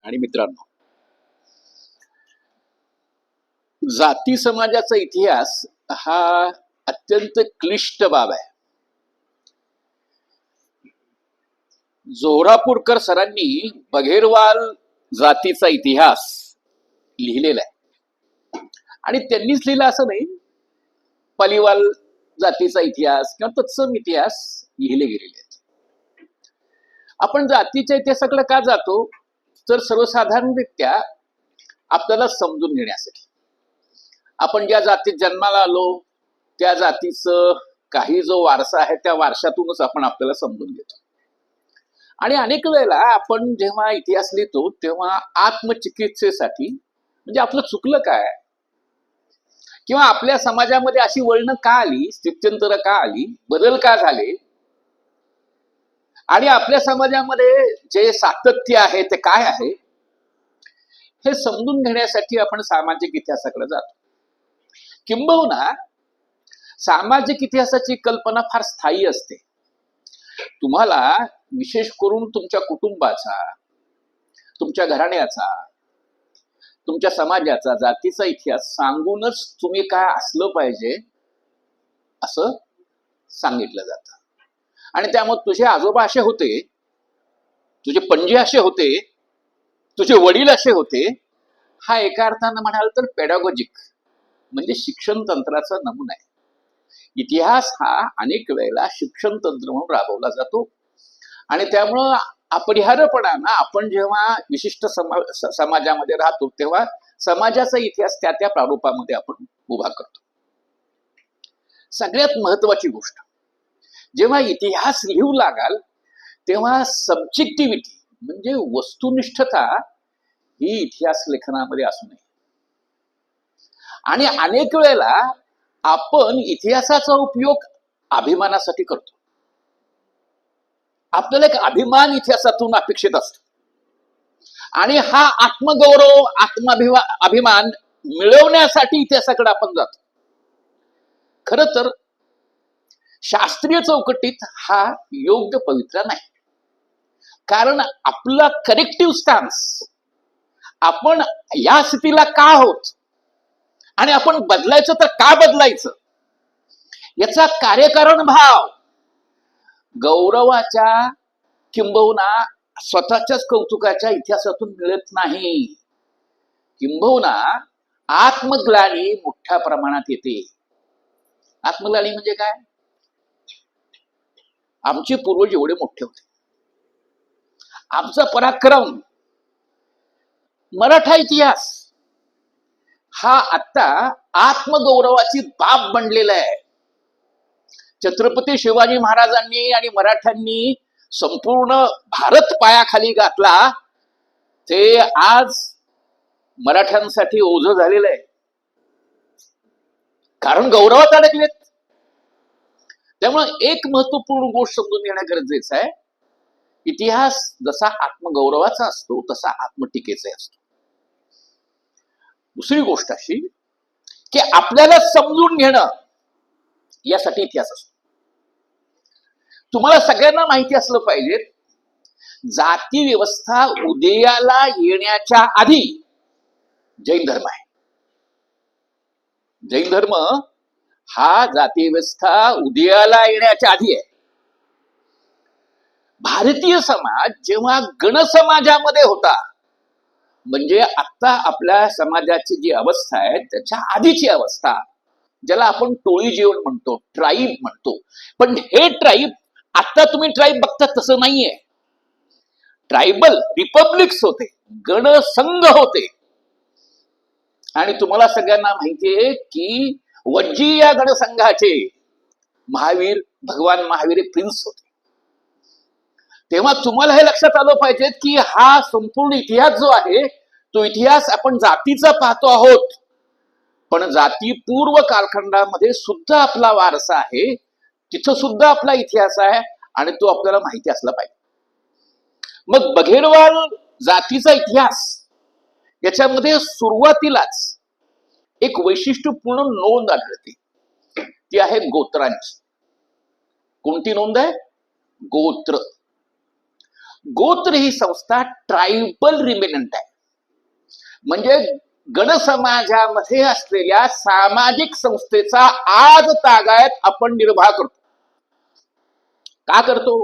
आणि मित्रांनो, जाती समाजाचा इतिहास हा अत्यंत क्लिष्ट बाब आहे. जोरापूरकर सरांनी बघेरवाल जातीचा इतिहास लिहिलेला आहे आणि त्यांनीच लिहिला असं नाही, पालीवाल जातीचा इतिहास किंवा तत्सम इतिहास लिहिले गेलेले आहेत. आपण जातीच्या इतिहासाकडे का जातो तर सर्वसाधारणरित्या आपल्याला समजून घेण्यासाठी. आपण ज्या जातीत जन्माला आलो त्या जातीचं काही जो वारसा आहे त्या वारशातूनच आपण आपल्याला समजून घेतो. आणि अनेक वेळेला आपण जेव्हा इतिहास लिहितो तेव्हा आत्मचिकित्सेसाठी, म्हणजे आपलं चुकलं काय किंवा आपल्या समाजामध्ये अशी वळणं का आली, स्थित्यंतर का आली, बदल का झाले आणि आपल्या समाजामध्ये जे सातत्य आहे ते काय आहे हे समजून घेण्यासाठी आपण सामाजिक इतिहासाकडे जातो. किंबहुना सामाजिक इतिहासाची कल्पना फार स्थायी असते. तुम्हाला विशेष करून तुमच्या कुटुंबाचा, तुमच्या घराण्याचा, तुमच्या समाजाचा, जातीचा इतिहास सांगूनच तुम्ही काय असलं पाहिजे असं सांगितलं जातं. आणि त्यामुळे तुझे आजोबा असे होते, तुझे पणजे असे होते, तुझे वडील असे होते, हा एका अर्थानं म्हणाल तर पेडागॉजिक म्हणजे शिक्षण तंत्राचा नमुना आहे. इतिहास हा अनेक वेळेला शिक्षण तंत्र म्हणून राबवला जातो आणि त्यामुळं अपरिहार्यपणानं आपण जेव्हा विशिष्ट समाजामध्ये राहतो तेव्हा समाजाचा इतिहास त्या त्या प्रारूपामध्ये आपण उभा करतो. सगळ्यात महत्वाची गोष्ट, जेव्हा इतिहास लिहू लागाल तेव्हा सब्जेक्टिव्हिटी म्हणजे वस्तुनिष्ठता ही इतिहास लेखनामध्ये असू नये. आणि अनेक वेळेला आपण इतिहासाचा उपयोग अभिमानासाठी करतो. आपल्याला एक अभिमान इतिहासातून अपेक्षित असतो आणि हा आत्मगौरव, अभिमान मिळवण्यासाठी इतिहासाकडे आपण जातो. खर तर शास्त्रीय चौकटीत हा योग्य पवित्रा नाही. कारण आपला करेक्टिव्ह स्टान्स, आपण या स्थितीला का आहोत आणि आपण बदलायचं तर का बदलायचं, याचा कार्यकारण भाव गौरवाच्या किंबहुना स्वतःच्याच कौतुकाच्या इतिहासातून मिळत नाही. किंबहुना आत्मग्लानी मोठ्या प्रमाणात येते. आत्मग्लानी म्हणजे काय? आमचे पूर्वज एवढे मोठे होते, आमचा पराक्रम, मराठा इतिहास हा आता आत्मगौरवाची बाब बनलेला आहे. छत्रपती शिवाजी महाराजांनी आणि मराठ्यांनी संपूर्ण भारत पायाखाली घातला, ते आज मराठ्यांसाठी ओझं झालेलं आहे, कारण गौरवात अडकलेत. त्यामुळे एक महत्वपूर्ण गोष्ट समजून घेणं गरजेचं आहे. इतिहास जसा आत्मगौरवाचा असतो तसा आत्मटीकेचा असतो. दुसरी गोष्ट अशी की आपल्याला समजून घेणं यासाठी इतिहास असतो. तुम्हाला सगळ्यांना माहिती असलं पाहिजे, जाती व्यवस्था उदयाला येण्याच्या आधी जैन धर्म आहे. जैन धर्म हा जाती व्यवस्था उदयाला येण्याच्या आधी आहे. भारतीय समाज जेव्हा गणसमाजामध्ये होता, म्हणजे आता आपल्या समाजाची जी अवस्था आहे त्याच्या आधीची अवस्था, ज्याला आपण टोळी जीवन म्हणतो, ट्राईब म्हणतो. पण हे ट्राईब, आता तुम्ही ट्राईब बघता तसं नाहीये. ट्रायबल रिपब्लिक्स होते, गणसंघ होते. आणि तुम्हाला सगळ्यांना माहितीये की वज्जी या गणसंघाचे भगवान महावीर प्रिन्स होते. तेव्हा तुम्हाला हे लक्षात आलं पाहिजे की हा संपूर्ण इतिहास जो आहे तो इतिहास आपण जातीचा पाहतो आहोत, पण जातीपूर्व कालखंडामध्ये सुद्धा आपला वारसा आहे, तिथं सुद्धा आपला इतिहास आहे आणि तो आपल्याला माहिती असला पाहिजे. मग बघेरवाल जातीचा इतिहास याच्यामध्ये सुरुवातीलाच एक वैशिष्ट्यपूर्ण नोंद आढळते, ती आहे गोत्रांची. कोणती नोंद आहे? गोत्र. गोत्र ही संस्था ट्रायबल रिमेनंट आहे, म्हणजे गणसमाजामध्ये असलेल्या सामाजिक संस्थेचा आज तागायत आपण निर्वाह करतो. का करतो?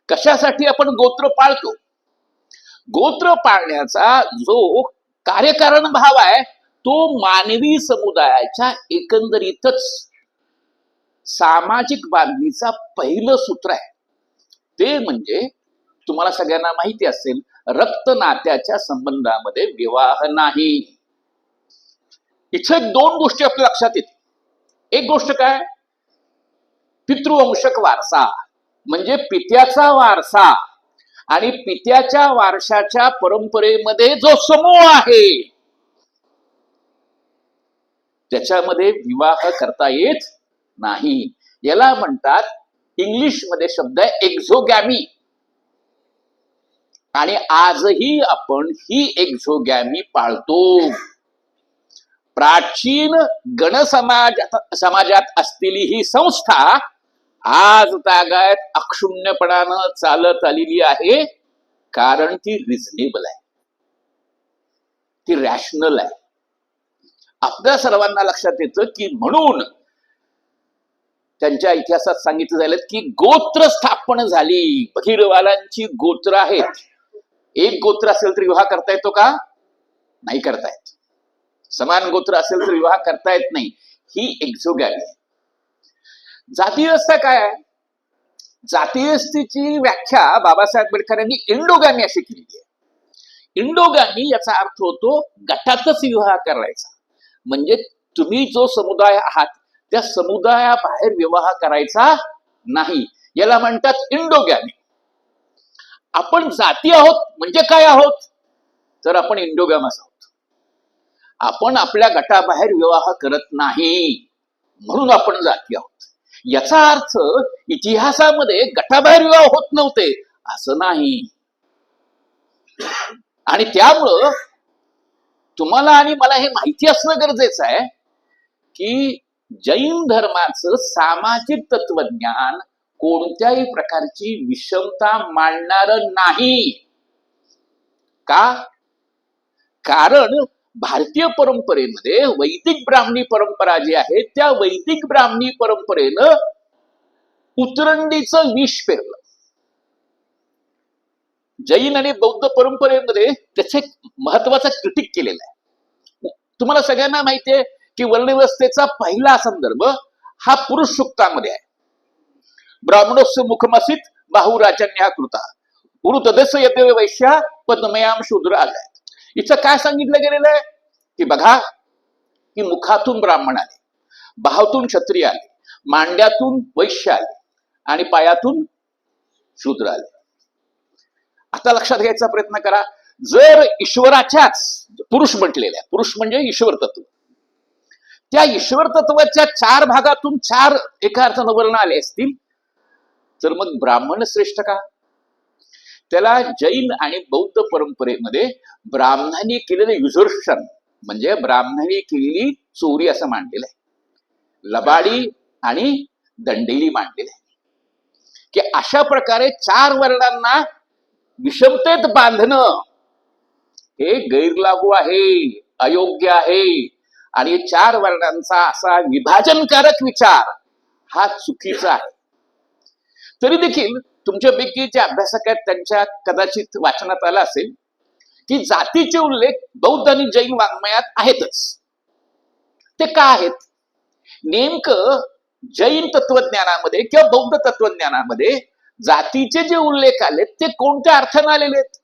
कशासाठी आपण गोत्र पाळतो? गोत्र पाळण्याचा जो कार्यकारण भाव आहे तो मानवी समुदायाच्या एकंदरीतच सामाजिक बांधणीचा पहिलं सूत्र आहे. ते म्हणजे तुम्हाला सगळ्यांना माहिती असेल, रक्त नात्याच्या संबंधामध्ये विवाह नाही. इथे दोन गोष्टी आपल्या लक्षात येतील. एक गोष्ट काय? पितृवंशक वारसा, म्हणजे पित्याचा वारसा आणि पित्याच्या वारशाच्या परंपरेमध्ये जो समूह आहे त्याच्यामध्ये विवाह करता येत नाही. याला म्हणतात, इंग्लिशमध्ये शब्द आहे एक्झोगॅमी. आणि आजही आपण ही एक्झोगॅमी पाळतो. प्राचीन समाजात असलेली ही संस्था आज तागायत अक्षुण्यपणानं चालत आलेली आहे, कारण ती रिझनेबल आहे, ती रॅशनल आहे. आपल्या सर्वांना लक्षात येतं की म्हणून त्यांच्या इतिहासात सांगितलं झालं की गोत्र स्थापन झाली. बहिरवालांची गोत्र आहेत. एक गोत्र असेल तर विवाह करता येतो का? नाही करता येत. समान गोत्र असेल तर विवाह करता येत नाही. ही एक्झोगॅमी आहे. जाती व्यवस्था काय आहे? जाती व्यवस्थेची व्याख्या बाबासाहेब आंबेडकर यांनी इंडोगॅमी अशी केलेली आहे. इंडोगॅमी याचा अर्थ होतो गटातच विवाह करायचा, म्हणजे तुम्ही जो समुदाय आहात त्या समुदायाबाहेर विवाह करायचा नाही. याला म्हणतात इंडोगॅमी. आपण जाती आहोत म्हणजे काय आहोत? तर आपण इंडोगॅमस आहोत. आपण आपल्या गटाबाहेर विवाह करत नाही, म्हणून आपण जाती आहोत. याचा अर्थ इतिहासामध्ये गटाबाहेर विवाह होत नव्हते असं नाही. आणि त्यामुळं तुम्हाला आणि मला हे माहिती असणं गरजेचं आहे की जैन धर्माचं सामाजिक तत्वज्ञान कोणत्याही प्रकारची विषमता मांडणारं नाही. का? कारण भारतीय परंपरेमध्ये वैदिक ब्राह्मणी परंपरा जी आहे त्या वैदिक ब्राह्मणी परंपरेनं उतरंडीचं विष पेरलं. जैन आणि बौद्ध परंपरेमध्ये त्याचे महत्वाचं क्रिटिक केलेलं आहे. तुम्हाला सगळ्यांना माहिती आहे की वर्णव्यवस्थेचा पहिला संदर्भ हा पुरुष सूक्तामध्ये आहे. ब्राह्मणोस्य मुखमसित बाहुराजन्या कृता उरुतदस्य यद्य वैश्या पद्मयाम शूद्र आलाय. इथं काय सांगितलं गेलेलं आहे की बघा की मुखातून ब्राह्मण आले, बाहातून क्षत्रिय आले, मांड्यातून वैश्य आले आणि पायातून शूद्र आले. आता लक्षात घ्यायचा प्रयत्न करा, जर ईश्वराच्याच पुरुष म्हटलेल्या, पुरुष म्हणजे ईश्वर तत्व, त्या ईश्वर तत्वाच्या 4 भागातून 4 एका अर्थानं वर्ण आले असतील तर मग ब्राह्मण श्रेष्ठ का? त्याला जैन आणि बौद्ध परंपरेमध्ये ब्राह्मणांनी केलेलं युझर्शन म्हणजे ब्राह्मणांनी केलेली चोरी असं मांडलेलं आहे. लबाडी आणि दंडेली मांडलेलं आहे की अशा प्रकारे 4 वर्णांना विषमतेत बांधणं हे गैरलागू आहे, अयोग्य आहे. आणि 4 वर्णांचा असा विभाजनकारक विचार हा चुकीचा आहे. तरी देखील तुमच्यापैकी जे अभ्यासक आहेत त्यांच्या कदाचित वाचनात आलं असेल की जातीचे उल्लेख बौद्ध आणि जैन वाङ्मयात आहेतच. ते का आहेत? नेमकं जैन तत्वज्ञानामध्ये किंवा बौद्ध तत्वज्ञानामध्ये जातीचे जे उल्लेख आलेत ते कोणत्या अर्थाने आलेले आहेत?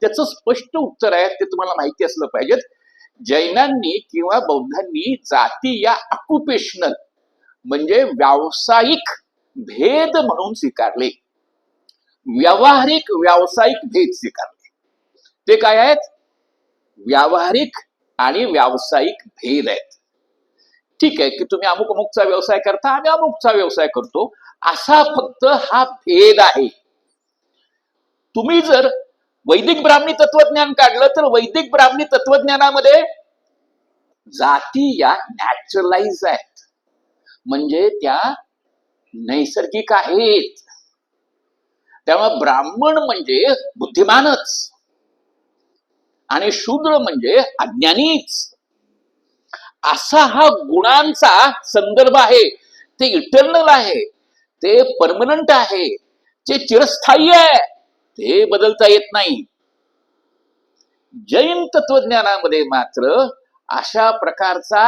त्याचं स्पष्ट उत्तर आहे, ते तुम्हाला माहिती असलं पाहिजे. जैनांनी किंवा बौद्धांनी जाती या ऑक्युपेशनल म्हणजे व्यावसायिक भेद म्हणून स्वीकारले, व्यावहारिक व्यावसायिक भेद स्वीकारले. ते काय आहेत? व्यावहारिक आणि व्यावसायिक भेद आहेत. ठीक आहे की तुम्ही अमुक अमुकचा व्यवसाय करता, आम्ही अमुकचा व्यवसाय करतो, असा फक्त हा भेद आहे. तुम्ही जर वैदिक ब्राह्मणी तत्वज्ञान काढलं तर वैदिक ब्राह्मणी तत्वज्ञानामध्ये जाती या नॅचरलाइज आहेत, म्हणजे त्या नैसर्गिक आहेत. तेव्हा ब्राह्मण म्हणजे बुद्धिमानच आणि शूद्र म्हणजे अज्ञानीच, असा हा गुणांचा संदर्भ आहे. ते इटर्नल आहे, ते परमनंट आहे, ते चिरस्थायी आहे, ते बदलता येत नाही. जैन तत्वज्ञानामध्ये मात्र अशा प्रकारचा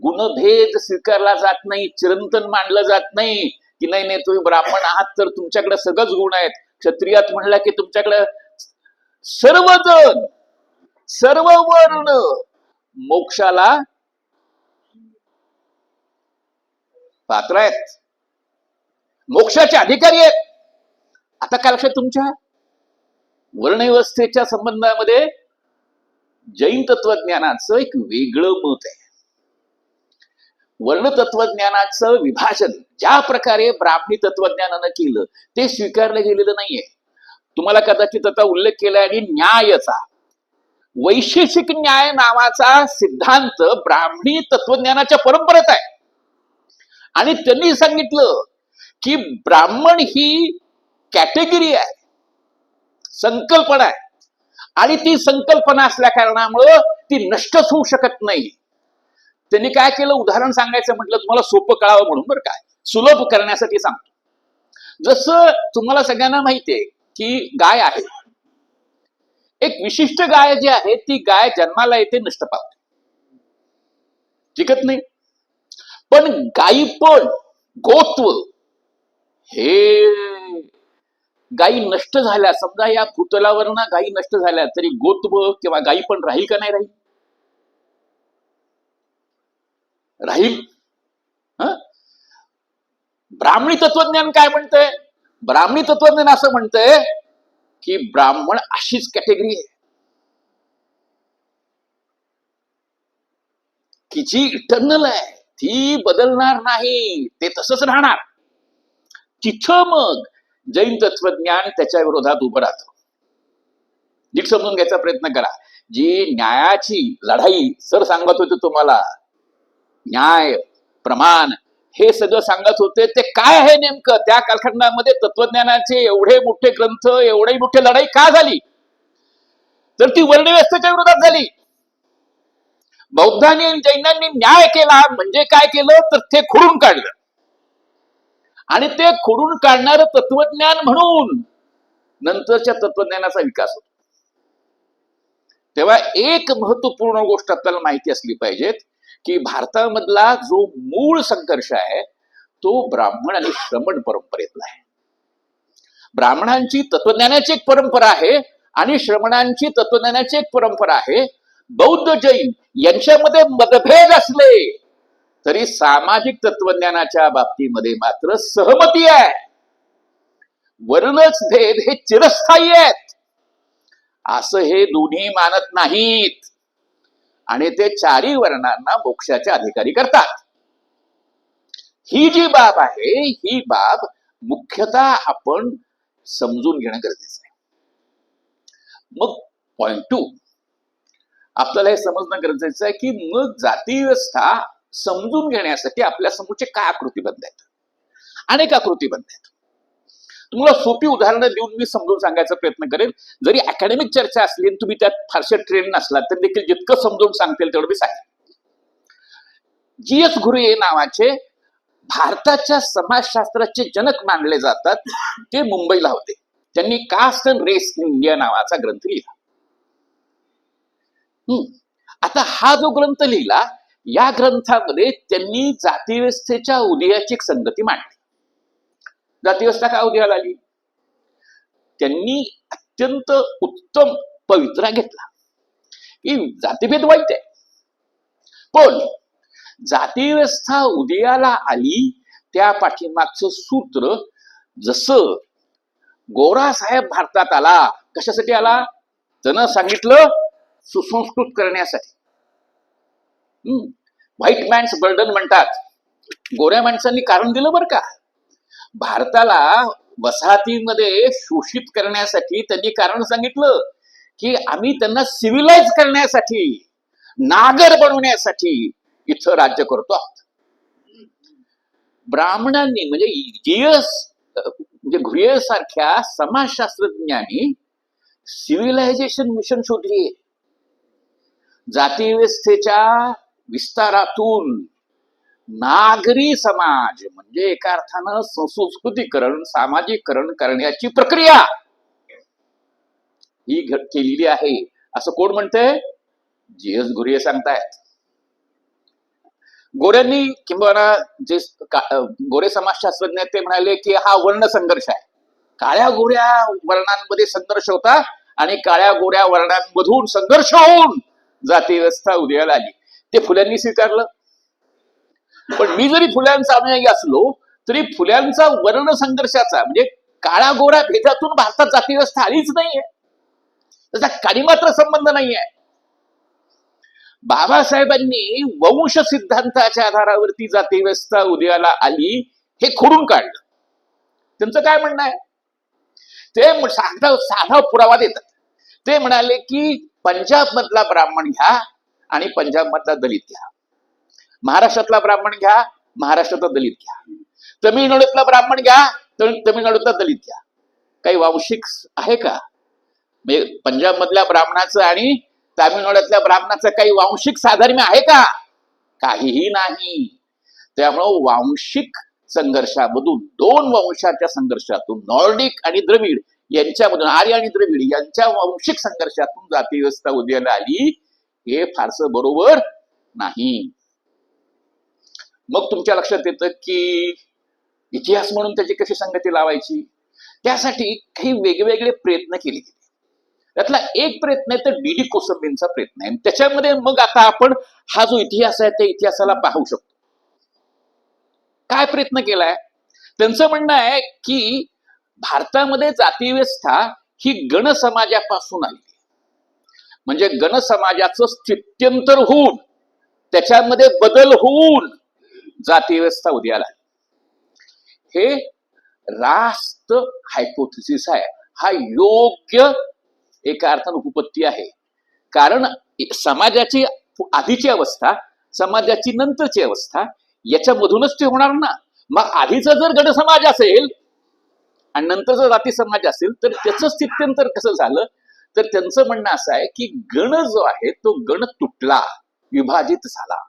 गुणभेद स्वीकारला जात नाही, चिरंतन मानलं जात नाही की नाही नाही तुम्ही ब्राह्मण आहात तर तुमच्याकडे सगळंच गुण आहेत, क्षत्रियात म्हणला की तुमच्याकडे सर्वजण सर्व वर्ण मोक्षाला पात्र आहेत, मोक्षाचे अधिकारी आहेत. आता काय लक्षात तुमच्या वर्णव्यवस्थेच्या संबंधामध्ये जैन तत्वज्ञानाचं एक वेगळं मत आहे. वर्ण तत्वज्ञानाचं विभाजन ज्या प्रकारे ब्राह्मणी तत्वज्ञानानं केलं ते स्वीकारलं गेलेलं नाहीये. तुम्हाला कदाचित आता उल्लेख केला आणि न्यायाचा वैशेषिक न्याय नावाचा सिद्धांत ब्राह्मणी तत्वज्ञानाच्या परंपरेत आहे. आणि त्यांनी सांगितलं की ब्राह्मण ही कॅटेगरी आहे, संकल्पना आहे, आणि ती संकल्पना असल्या कारणामुळं ती नष्टच होऊ शकत नाही. त्यांनी काय केलं, उदाहरण सांगायचं म्हटलं तुम्हाला सोपं कळावं म्हणून, बरं काय सुलभ करण्यासाठी सांगतो. जसं तुम्हाला सगळ्यांना माहितीये की गाय आहे, एक विशिष्ट गाय जी आहे ती गाय जन्माला येते, नष्ट पावते, टिकत नाही. पण गायीपण गोत्व हे गायी नष्ट झाल्या, समजा या भूतलावर ना गायी नष्ट झाल्या तरी गोत्व किंवा गायी पण राहील का नाही राहील? राहील. ब्राह्मणी तत्वज्ञान काय म्हणतंय? ब्राह्मणी तत्वज्ञान असं म्हणतंय की ब्राह्मण अशीच कॅटेगरी आहे की जी इटर्नल आहे, ती बदलणार नाही, ते तसंच राहणार. तिथं मग जैन तत्वज्ञान त्याच्या विरोधात उभं राहतं. नीट समजून घ्यायचा प्रयत्न करा. जी न्यायाची लढाई सर सांगत होते तुम्हाला, न्याय प्रमाण हे सगळं सांगत होते, ते काय आहे नेमकं? त्या कालखंडामध्ये तत्वज्ञानाचे एवढे मोठे ग्रंथ, एवढी मोठी लढाई का झाली? तर ती वर्णव्यवस्थेच्या विरोधात झाली. बौद्धांनी जैनांनी न्याय केला म्हणजे काय केलं तर ते खोडून काढलं, आणि ते खोडून काढणारं तत्वज्ञान म्हणून नंतरच्या तत्वज्ञानाचा विकास होतो. तेव्हा एक महत्वपूर्ण गोष्ट आपल्याला माहिती असली पाहिजे की भारतामधला जो मूळ संघर्ष आहे तो ब्राह्मण आणि श्रमण परंपरेतला आहे. ब्राह्मणांची तत्वज्ञानाची एक परंपरा आहे आणि श्रमणांची तत्वज्ञानाची एक परंपरा आहे. बौद्ध जैन यांच्यामध्ये मतभेद असले तरी सामाजिक तत्वज्ञानाच्या बाबतीमध्ये मात्र सहमती आहे. वर्णच भेद हे चिरस्थायी आहेत असं हे दोन्ही मानत नाहीत, आणि ते चारी वर्णांना मोक्षाचे अधिकारी करतात. ही जी बाब आहे ही बाब मुख्यतः आपण समजून घेणं गरजेचं आहे. मग पॉइंट 2 आपल्याला हे समजणं गरजेचं आहे की मग जाती व्यवस्था समजून घेण्यासाठी आपल्या समोरचे काय आकृतीबंध आहेत. अनेक आकृतीबंध आहेत. तुम्हाला सोपी उदाहरणं देऊन मी समजून सांगायचा प्रयत्न करेन. जरी अकॅडमिक चर्चा असली आणि तुम्ही त्यात फारसे ट्रेन नसला तर देखील जितकं समजून सांगतील तेवढं मी सांगेन. जी.एस. घुरे नावाचे भारताच्या समाजशास्त्राचे जनक मानले जातात, ते मुंबईला होते. त्यांनी caste and race in India नावाचा ग्रंथ लिहिला. आता हा जो ग्रंथ लिहिला, या ग्रंथामध्ये त्यांनी जातीव्यवस्थेच्या उदयाची एक संगती मांडली. जातीव्यवस्था का उदयाला आली? त्यांनी अत्यंत उत्तम पवित्रा घेतला की जातीभेद वाईट आहे, पण जातीव्यवस्था उदयाला आली त्या पाठीमागचं सूत्र, जसं गोरा साहेब भारतात आला, कशासाठी आला? त्यानं सांगितलं सुसंस्कृत करण्यासाठी. व्हाईट मॅन्स बर्डन म्हणतात. गोऱ्या माणसांनी कारण दिलं बरं का. भारताला वसाहतीमध्ये शोषित करण्यासाठी त्यांनी कारण सांगितलं की आम्ही त्यांना सिव्हिलाइज करण्यासाठी, नागर बनवण्यासाठी इथं राज्य करतो आहोत. ब्राह्मणांनी म्हणजे जी.एस. म्हणजे घुरिये सारख्या समाजशास्त्रज्ञांनी सिव्हिलायझेशन मिशन शोधली. जाती व्यवस्थेच्या विस्तारातून नागरी समाज म्हणजे एका अर्थानं संस्कृतीकरण, सामाजिकरण करण्याची प्रक्रिया ही केलेली आहे असं कोण म्हणतंय? जी.एस. घुरिये सांगतायत. गोऱ्यांनी किंवा जे गोरे समाजशास्त्रज्ञ ते म्हणाले की हा वर्ण संघर्ष आहे. काळ्या गोऱ्या वर्णांमध्ये संघर्ष होता आणि काळ्या गोऱ्या वर्णांमधून संघर्ष होऊन जाती व्यवस्था उदयाला आली. ते फुल्यांनी स्वीकारलं. पण मी जरी फुल्यांचा अनुयायी असलो तरी फुल्यांचा वर्ण संघर्षाचा म्हणजे काळा गोरा भेदातून भारतात जाती व्यवस्था आलीच नाहीये. त्याचा काही मात्र संबंध नाहीये. बाबासाहेबांनी वंश सिद्धांताच्या आधारावरती जाती व्यवस्था उदयाला आली हे खोडून काढलं. त्यांचं काय म्हणणं आहे? ते साधा पुरावा देतात. ते म्हणाले की पंजाब मधला ब्राह्मण घ्या आणि पंजाब मधला दलित घ्या, महाराष्ट्रातला ब्राह्मण घ्या, महाराष्ट्रातला दलित घ्या, तमिळनाडूतला ब्राह्मण घ्या, तमिळनाडूतला दलित घ्या. काही वांशिक आहे का? म्हणजे पंजाब मधल्या ब्राह्मणाचं आणि तामिळनाडूतल्या ब्राह्मणाचं काही वांशिक साधर्म्य आहे का? काहीही नाही. त्यामुळं वांशिक संघर्षामधून, दोन वंशाच्या संघर्षातून, नॉर्डिक आणि द्रविड यांच्यामधून, आर्य आणि द्रविड यांच्या वांशिक संघर्षातून जाती व्यवस्था उदयाला आली हे फारसं बरोबर नाही. मग तुमच्या लक्षात येतं की इतिहास म्हणून त्याची कशी संगती लावायची, त्यासाठी काही वेगवेगळे प्रयत्न केले गेले. त्यातला एक प्रयत्न आहे तर डी.डी. कोसंबींचा प्रयत्न आहे. त्याच्यामध्ये मग आता आपण हा जो इतिहास आहे त्या इतिहासाला पाहू शकतो. काय प्रयत्न केलाय? त्यांचं म्हणणं आहे की भारतामध्ये जाती व्यवस्था ही गण समाजापासून आली. म्हणजे गण समाजाचं स्थित्यंतर होऊन त्याच्यामध्ये बदल होऊन जाती व्यवस्था उदयाला आली. हे रास्त हायपोथेसिस आहे. हा योग्य एका अर्थानं उपपत्ती आहे. कारण समाजाची आधीची अवस्था, समाजाची नंतरची अवस्था याच्यामधूनच ते होणार ना. मग आधीचा जर गण समाज असेल आणि नंतरचा जाती समाज असेल तर त्याचं स्थित्यंतर कसं झालं? तर त्यांचं म्हणणं असं आहे की गण जो आहे तो गण तुटला, विभाजित झाला.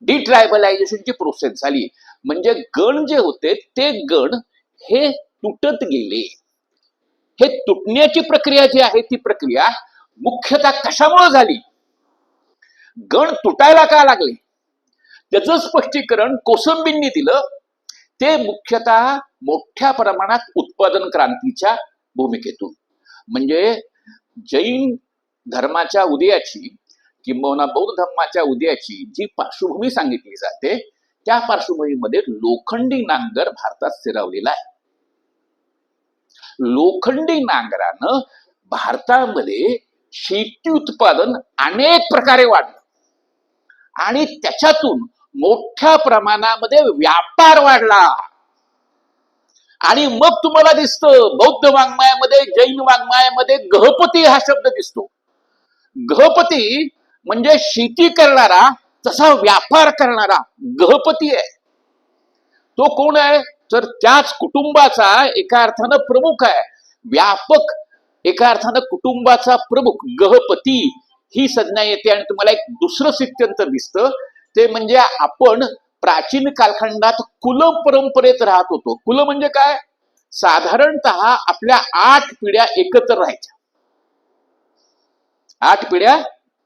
डिट्रायबलायझेशनची प्रोसेस झाली. म्हणजे गण जे होते ते गण हे तुटत गेले. हे तुटण्याची प्रक्रिया जी आहे ती प्रक्रिया मुख्यतः कशामुळे झाली? गण तुटायला का लागले त्याचं स्पष्टीकरण कोसंबींनी दिलं. ते मुख्यतः मोठ्या प्रमाणात उत्पादन क्रांतीच्या भूमिकेतून, म्हणजे जैन धर्माच्या उदयाची किंबहुना बौद्ध धर्माच्या उदयाची जी पार्श्वभूमी सांगितली जाते त्या पार्श्वभूमीमध्ये लोखंडी नांगर भारतात स्थिरावलेला आहे. लोखंडी नांगरानं भारतामध्ये शेती उत्पादन अनेक प्रकारे वाढलं आणि त्याच्यातून मोठ्या प्रमाणामध्ये व्यापार वाढला. आणि मग तुम्हाला दिसतं बौद्ध वाङ्मयामध्ये, जैन वाङ्मयामध्ये गहपती हा शब्द दिसतो. गहपती म्हणजे शेती करणारा, तसा व्यापार करणारा गहपती आहे. तो कोण आहे? तर त्याच कुटुंबाचा एका अर्थानं प्रमुख आहे. व्यापक एका अर्थानं कुटुंबाचा प्रमुख गहपती ही संज्ञा येते. आणि तुम्हाला एक दुसरं स्थित्यंतर दिसतं, ते म्हणजे आपण प्राचीन कालखंडात कुल परंपरेत राहत होतो. कुल म्हणजे काय? साधारणतः आपल्या 8 पिढ्या एकत्र राहायच्या. 8 पिढ्या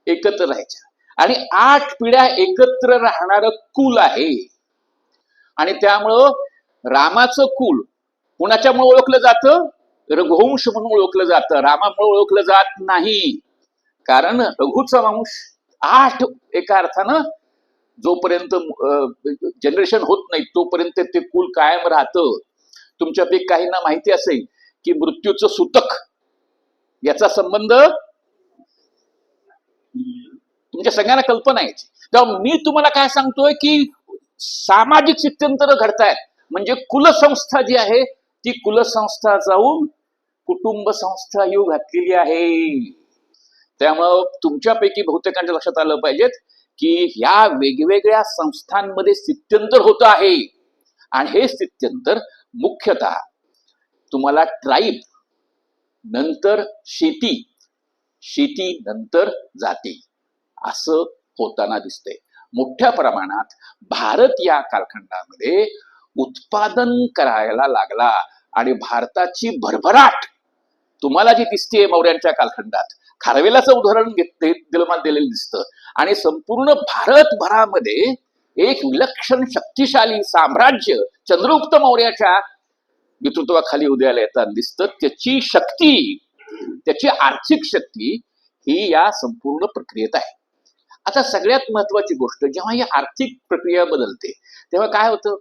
एकत्र राहायच्या आणि 8 पिढ्या एकत्र राहणारं कुल आहे. आणि त्यामुळं रामाचं कुल कुणाच्यामुळे ओळखलं जातं? रघुवंश म्हणून ओळखलं जातं. रामामुळे ओळखलं जात नाही. कारण रघुचा वंश 8 एका अर्थानं जोपर्यंत जनरेशन होत नाही तोपर्यंत ते कुल कायम राहतं. तुमच्यापैकी काहींना माहिती असेल की मृत्यूचं सूतक याचा संबंध तुमच्या सगळ्यांना कल्पना यायची. तेव्हा मी तुम्हाला काय सांगतोय की सामाजिक स्थित्यंतर घडतायत. म्हणजे कुलसंस्था जी आहे ती कुलसंस्था जाऊन कुटुंब संस्था येऊ घातलेली आहे. त्यामुळं तुमच्यापैकी बहुतेकांच्या लक्षात आलं पाहिजेत की ह्या वेगवेगळ्या संस्थांमध्ये स्थित्यंतर होत आहे आणि हे स्थित्यंतर मुख्यतः तुम्हाला ट्राईब नंतर शेती, शेती नंतर जाती असं होताना दिसतंय. मोठ्या प्रमाणात भारत या कालखंडामध्ये उत्पादन करायला लागला आणि भारताची भरभराट तुम्हाला जी दिसतेय मौर्यांच्या कालखंडात, खारवेलाचं उदाहरण दिलेलं दिसतं. आणि संपूर्ण भारतभरामध्ये एक विलक्षण शक्तिशाली साम्राज्य चंद्रगुप्त मौर्याच्या नेतृत्वाखाली उदयाला येताना दिसतं. त्याची शक्ती, त्याची आर्थिक शक्ती ही या संपूर्ण प्रक्रियेत आहे. आता सगळ्यात महत्वाची गोष्ट, जेव्हा ही आर्थिक प्रक्रिया बदलते तेव्हा काय होतं,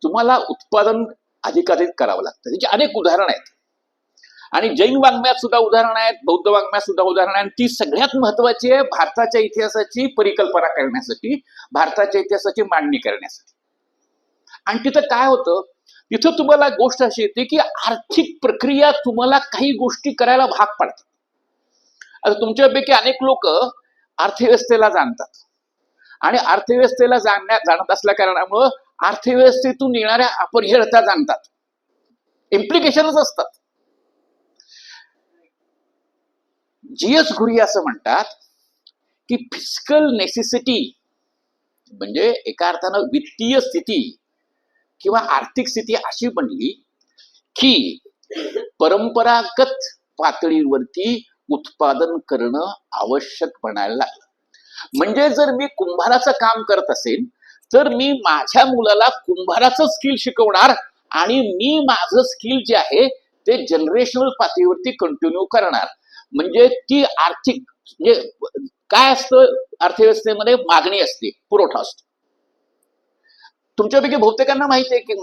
तुम्हाला उत्पादन अधिकाधिक करावं लागतं. त्याची अनेक उदाहरणं आहेत आणि जैन वाङ्मयात सुद्धा उदाहरणं आहेत, बौद्ध वाङ्मयात सुद्धा उदाहरणं आहेत. ती सगळ्यात महत्वाची आहे भारताच्या इतिहासाची परिकल्पना करण्यासाठी, भारताच्या इतिहासाची मांडणी करण्यासाठी. आणि तिथं काय होतं, तिथं तुम्हाला गोष्ट अशी येते की आर्थिक प्रक्रिया तुम्हाला काही गोष्टी करायला भाग पडतात. आता तुमच्यापैकी अनेक लोक अर्थव्यवस्थेला जाणतात आणि अर्थव्यवस्थेला जाणत असल्या कारणामुळं अर्थव्यवस्थेतून येणाऱ्या अपरिहार्यता जाणतात, इम्प्लिकेशनच असतात. जीएस घुरी असं म्हणतात की फिस्कल नेसेसिटी म्हणजे एका अर्थानं वित्तीय स्थिती किंवा आर्थिक स्थिती अशी बनली की परंपरागत पातळीवरती उत्पादन करणं आवश्यक बनायला लागलं. म्हणजे जर मी कुंभाराचं काम करत असेल तर मी माझ्या मुलाला कुंभाराचं स्किल शिकवणार आणि मी माझं स्किल जे आहे ते जनरेशनल पातळीवरती कंटिन्यू करणार. म्हणजे ती आर्थिक, म्हणजे काय असतं अर्थव्यवस्थेमध्ये, मागणी असते, पुरवठा असतो. तुमच्यापैकी बहुतेकांना माहिती आहे की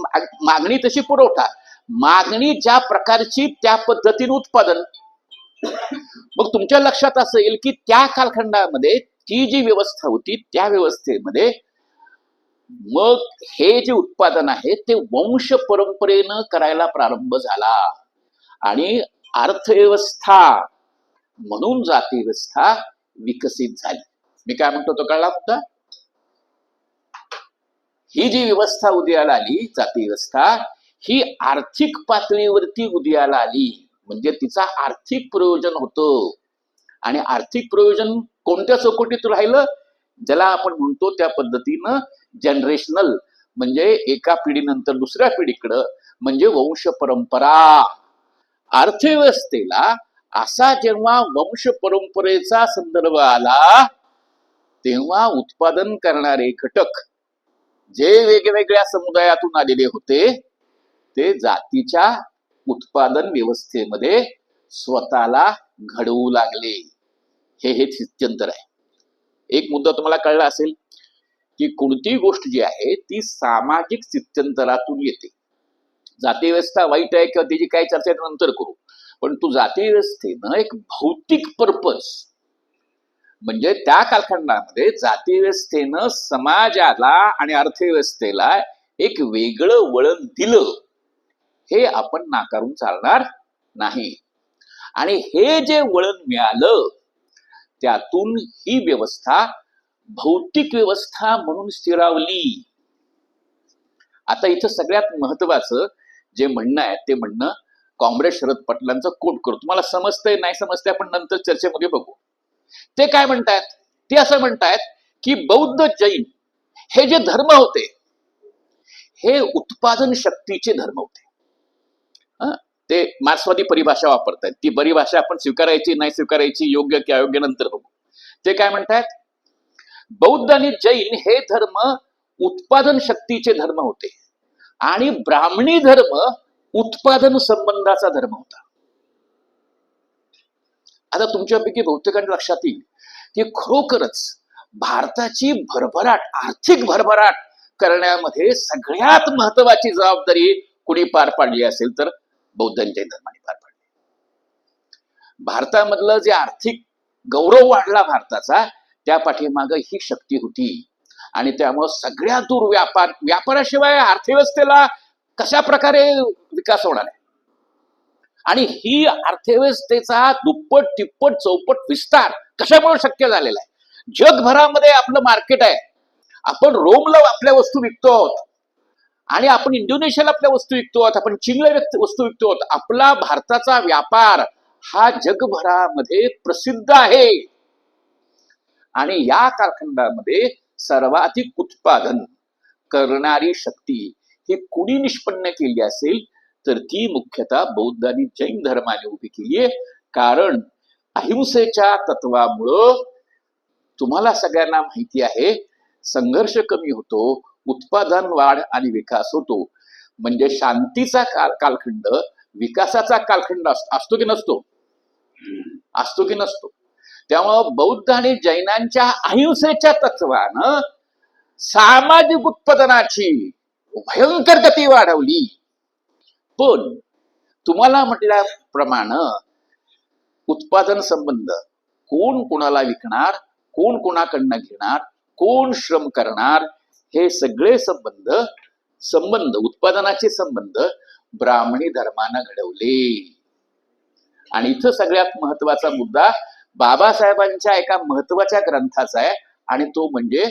मागणी तशी पुरवठा, मागणी ज्या प्रकारची त्या पद्धतीने उत्पादन. मग तुमच्या लक्षात असेल की त्या कालखंडामध्ये ती जी व्यवस्था होती त्या व्यवस्थेमध्ये मग हे जे उत्पादन आहे ते वंश परंपरेनं करायला प्रारंभ झाला आणि अर्थव्यवस्था म्हणून जाती व्यवस्था विकसित झाली. मी काय म्हणतो तो कळला मुद्दा? ही जी व्यवस्था उदयाला आली, जाती व्यवस्था, ही आर्थिक पातळीवरती उदयाला आली. म्हणजे तिचा आर्थिक प्रयोजन होतं आणि आर्थिक प्रयोजन कोणत्या चौकटीत राहिलं, ज्याला आपण म्हणतो त्या पद्धतीनं जनरेशनल, म्हणजे एका पिढीनंतर दुसऱ्या पिढीकडं, म्हणजे वंश परंपरा. अर्थव्यवस्थेला असा जेव्हा वंश परंपरेचा संदर्भ आला तेव्हा उत्पादन करणारे घटक जे वेगवेगळ्या समुदायातून आलेले होते ते जातीच्या उत्पादन व्यवस्थेमध्ये स्वतःला घडवू लागले. हे स्थित्यंतर आहे. एक मुद्दा तुम्हाला कळला असेल की कोणती गोष्ट जी आहे ती सामाजिक स्थित्यंतरातून येते. जाती व्यवस्था वाईट आहे किंवा त्याची काही चर्चा नंतर करू, पण तू जाती व्यवस्थेनं एक भौतिक पर्पज, म्हणजे त्या कालखंडामध्ये जाती व्यवस्थेनं समाजाला आणि अर्थव्यवस्थेला एक वेगळं वळण दिलं, हे आपण नाकारून चालणार नाही. आणि हे जे वळण मिळालं त्यातून ही व्यवस्था भौतिक व्यवस्था म्हणून स्थिरावली. आता इथं सगळ्यात महत्वाचं जे म्हणणं आहे ते म्हणणं कॉम्रेड शरद पाटलांचं कोट करू. तुम्हाला समजतंय नाही समजतंय आपण नंतर चर्चेमध्ये बघू. ते काय म्हणतायत, ते असं म्हणतायत की बौद्ध जैन हे जे धर्म होते हे उत्पादन शक्तीचे धर्म होते. ते मार्क्सवादी परिभाषा वापरतायत. ती परिभाषा आपण स्वीकारायची नाही स्वीकारायची, योग्य की अयोग्य नंतर बघू. ते काय म्हणतायत, बौद्ध आणि जैन हे धर्म उत्पादन शक्तीचे धर्म होते आणि ब्राह्मणी धर्म उत्पादन संबंधाचा धर्म होता. आता तुमच्यापैकी बहुतेकांच्या लक्षात येईल की खरोखरच भारताची भरभराट, आर्थिक भरभराट करण्यामध्ये सगळ्यात महत्वाची जबाबदारी कुणी पार पाडली असेल तर बौद्धांच्या धर्माने पार पाडली. भारतामधलं जे आर्थिक गौरव वाढला भारताचा, त्या पाठीमागं ही शक्ती होती. आणि त्यामुळे सगळ्या दूर व्यापाराशिवाय अर्थव्यवस्थेला कशा प्रकारे विकास होणार आहे. आणि ही अर्थव्यवस्थेचा दुप्पट तिप्पट चौपट विस्तार कशामुळे शक्य झालेला आहे. जगभरामध्ये आपलं मार्केट आहे, आपण रोमला आपल्या वस्तू विकतो आहोत, आणि आपण इंडोनेशियाला आपल्या वस्तू विकतो आहोत, आपण चीनला वस्तू विकतो आहोत. आपला भारताचा व्यापार हा जगभरामध्ये प्रसिद्ध आहे. आणि या कालखंडामध्ये सर्वाधिक उत्पादन करणारी शक्ती ही कुणी निष्पन्न केली असेल तर ती मुख्यतः बौद्ध आणि जैन धर्माने उभी केली आहे. कारण अहिंसेच्या तत्वामुळं तुम्हाला सगळ्यांना माहिती आहे, संघर्ष कमी होतो, उत्पादन वाढ आणि विकास होतो. म्हणजे शांतीचा कालखंड विकासाचा कालखंड असतो की नसतो? असतो की नसतो? त्यामुळं बौद्ध आणि जैनांच्या अहिंसेच्या तत्वानं सामाजिक उत्पादनाची भयंकर गती वाढवली. पण तुम्हाला म्हटल्याप्रमाणे उत्पादन संबंध, कोण कोणाला विकणार, कोण कोणाकडनं घेणार, कोण श्रम करणार, हे सगळे संबंध उत्पादनाचे संबंध ब्राह्मणी धर्मानं घडवले. आणि इथं सगळ्यात महत्वाचा मुद्दा बाबासाहेबांच्या एका महत्वाच्या ग्रंथाचा आहे, आणि तो म्हणजे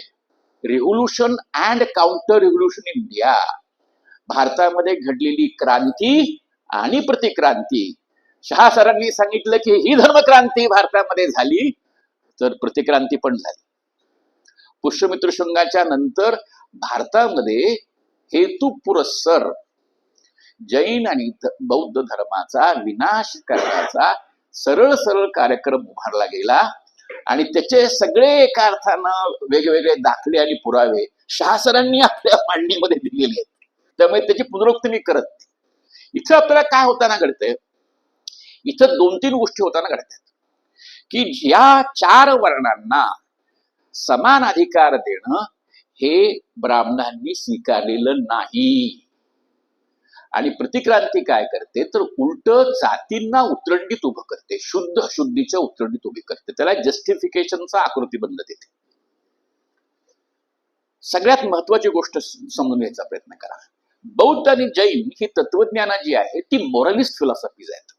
revolution and counter revolution in India. भारतामध्ये घडलेली क्रांती आणि प्रतिक्रांती. शहा सरांनी सांगितलं की ही धर्मक्रांती भारतामध्ये झाली, तर प्रतिक्रांती पण झाली. पुष्यमित्र शृंगाच्या नंतर भारतामध्ये हेतुपुरस्सर जैन आणि बौद्ध धर्माचा विनाश करण्याचा सरळ सरळ कार्यक्रम उभारला गेला. आणि त्याचे सगळे एका अर्थानं वेगवेगळे दाखले आणि पुरावे शहासरांनी आपल्या मांडणीमध्ये दिलेले आहेत. त्यामुळे त्याची पुनरुक्ती मी करत. इथं आपल्याला काय होताना घडतंय, इथं 2-3 गोष्टी होताना घडतात की या 4 वर्णांना समान अधिकार देणं हे ब्राह्मणांनी स्वीकारलेलं नाही. आणि प्रतिक्रांती काय करते तर उलट जातींना उतरंडीत उभं करते, शुद्ध अशुद्धीच्या उतरंडीत उभी करते, त्याला जस्टिफिकेशनचा आकृतीबंध देते. सगळ्यात महत्वाची गोष्ट समजून घ्यायचा प्रयत्न करा. बौद्ध आणि जैन ही तत्वज्ञानं जी आहे ती मोरलिस्ट फिलॉसॉफीज आहेत.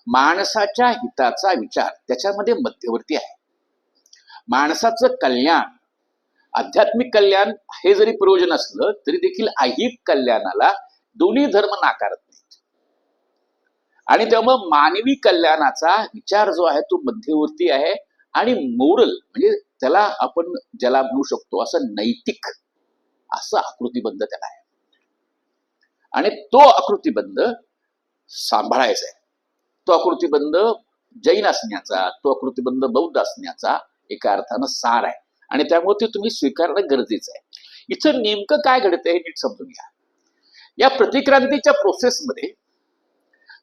माणसाच्या हिताचा विचार त्याच्यामध्ये मध्यवर्ती आहे. माणसाचं कल्याण, आध्यात्मिक कल्याण हे जरी प्रयोजन असलं तरी देखील ऐहिक कल्याणाला दोन्ही धर्म नाकारत नाहीत. आणि त्यामुळे मानवी कल्याणाचा विचार जो आहे तो मध्यवर्ती आहे. आणि मोरल म्हणजे त्याला आपण ज्याला म्हणू शकतो असं नैतिक असं आकृतीबंध त्याला आहे. आणि तो आकृतीबंध सांभाळायचा आहे. तो आकृतीबंध जैन असण्याचा, तो आकृतीबंध बौद्ध असण्याचा एका अर्थानं सार आहे. आणि त्यामुळे ते तुम्ही स्वीकारणं गरजेचं आहे. इथं नेमकं काय घडतंय हे नीट समजून घ्या. या प्रतिक्रांतीच्या प्रोसेसमध्ये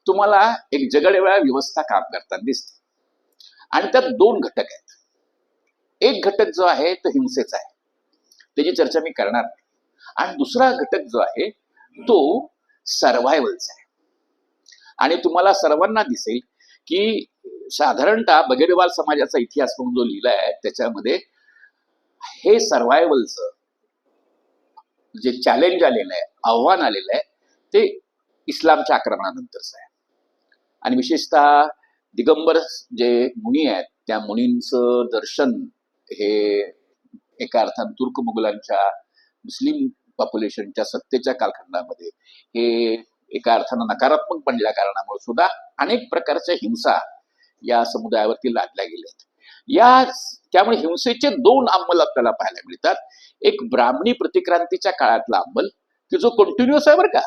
तुम्हाला एक जगडवेगळा व्यवस्था काम करताना दिसते. आणि त्यात 2 घटक आहेत. एक घटक जो आहे तो हिंसेचा आहे, त्याची चर्चा मी करणार नाही. आणि दुसरा घटक जो आहे तो सर्व्हायव्हलचा आहे. आणि तुम्हाला सर्वांना दिसेल की साधारणतः बगेरवाल समाजाचा इतिहास म्हणून जो लिहिला आहे त्याच्यामध्ये हे सर्व्हायव्हलचं जे चॅलेंज आलेलं आहे, आव्हान आलेलं आहे, ते इस्लामच्या आक्रमणानंतरच आहे. आणि विशेषतः दिगंबर जे मुनी आहेत त्या मुनींचं दर्शन हे एका अर्थानं तुर्क मुघलांच्या मुस्लिम पॉप्युलेशनच्या सत्तेच्या कालखंडामध्ये हे एका अर्थानं नकारात्मक बनल्या कारणामुळे सुद्धा अनेक प्रकारच्या हिंसा या समुदायावरती लादल्या गेल्या. त्यामुळे हिंसेचे 2 अंमल आपल्याला पाहायला मिळतात. एक ब्राह्मणी प्रतिक्रांतीच्या काळातला अंमल की जो कंटिन्युअस आहे बरं का,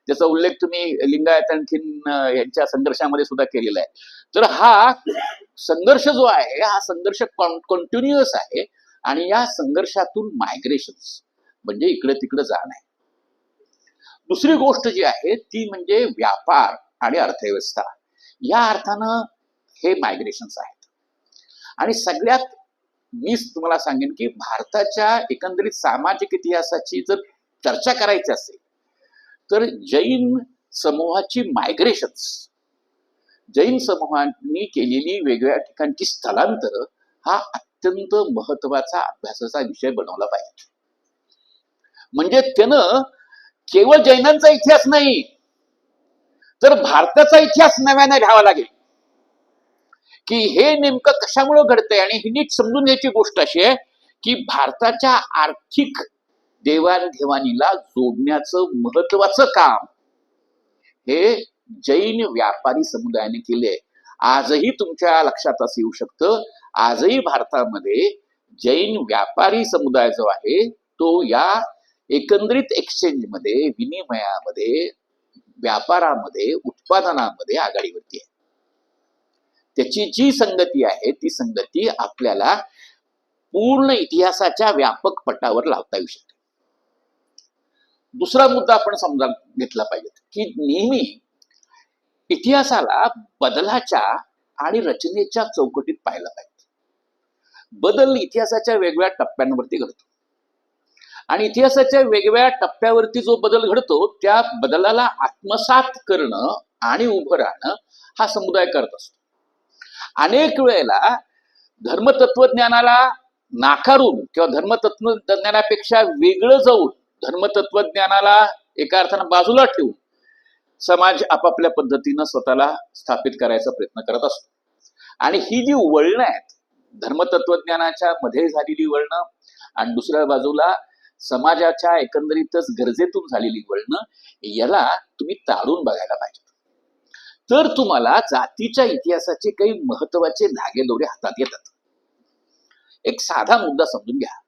त्याचा उल्लेख तुम्ही लिंगायत आणखीन यांच्या संघर्षामध्ये सुद्धा केलेला आहे. तर हा संघर्ष जो आहे हा संघर्ष कंटिन्युअस आहे. आणि या संघर्षातून मायग्रेशन्स म्हणजे इकडे तिकडे जाणं आहे. दुसरी गोष्ट जी आहे ती म्हणजे व्यापार आणि अर्थव्यवस्था. या अर्थानं हे मायग्रेशन्स आहेत. आणि सगळ्यात मी तुम्हाला सांगेन की भारताच्या एकंदरीत सामाजिक इतिहासाची जर चर्चा करायची असेल तर जैन समूहाची मायग्रेशन्स, जैन समूहांनी केलेली वेगवेगळ्या ठिकाणची स्थलांतर हा अत्यंत महत्वाचा अभ्यासाचा विषय बनवला पाहिजे. म्हणजे त्यानं केवळ जैनांचा इतिहास नाही तर भारताचा इतिहास नव्याने घ्यावा लागेल की हे नेमकं कशामुळे घडतंय. आणि ही नीट समजून घ्यायची गोष्ट अशी आहे की भारताच्या आर्थिक देवाणघेवाणीला जोडण्याचं महत्वाचं काम हे जैन व्यापारी समुदायाने केले. आजही तुमच्या लक्षात असं येऊ शकतं, आजही भारतामध्ये जैन व्यापारी समुदाय जो आहे तो या एकंदरीत एक्सचेंजमध्ये, विनिमयामध्ये, व्यापारामध्ये, उत्पादनामध्ये आघाडीवरती आहे. त्याची जी संगती आहे ती संगती आपल्याला पूर्ण इतिहासाच्या व्यापक पटावर लावता येऊ शकते. दुसरा मुद्दा आपण समजा घेतला पाहिजे की नेहमी इतिहासाला बदलाच्या आणि रचनेच्या चौकटीत पाहायला पाहिजे. बदल इतिहासाच्या वेगवेगळ्या टप्प्यांवरती घडतो आणि इतिहासाच्या वेगवेगळ्या टप्प्यावरती जो बदल घडतो त्या बदलाला आत्मसात करणं आणि उभं राहणं हा समुदाय करत असतो. अनेक वेळेला धर्मतत्वज्ञानाला नाकारून किंवा धर्मतत्वज्ञानापेक्षा वेगळं जाऊन धर्मतत्वज्ञानाला एका अर्थानं बाजूला ठेवून समाज आपापल्या पद्धतीनं स्वतःला स्थापित करायचा प्रयत्न करत असतो. आणि ही जी वळणं आहेत धर्मतत्वज्ञानाच्या मध्ये झालेली वळणं आणि दुसऱ्या बाजूला समाजाच्या एकंदरीतच गरजेतून झालेली वळणं, याला तुम्ही तारून बघायला पाहिजे. तर तुम्हाला जातीच्या इतिहासाचे काही महत्वाचे धागेदोरे हातात येतात. एक साधा मुद्दा समजून घ्या.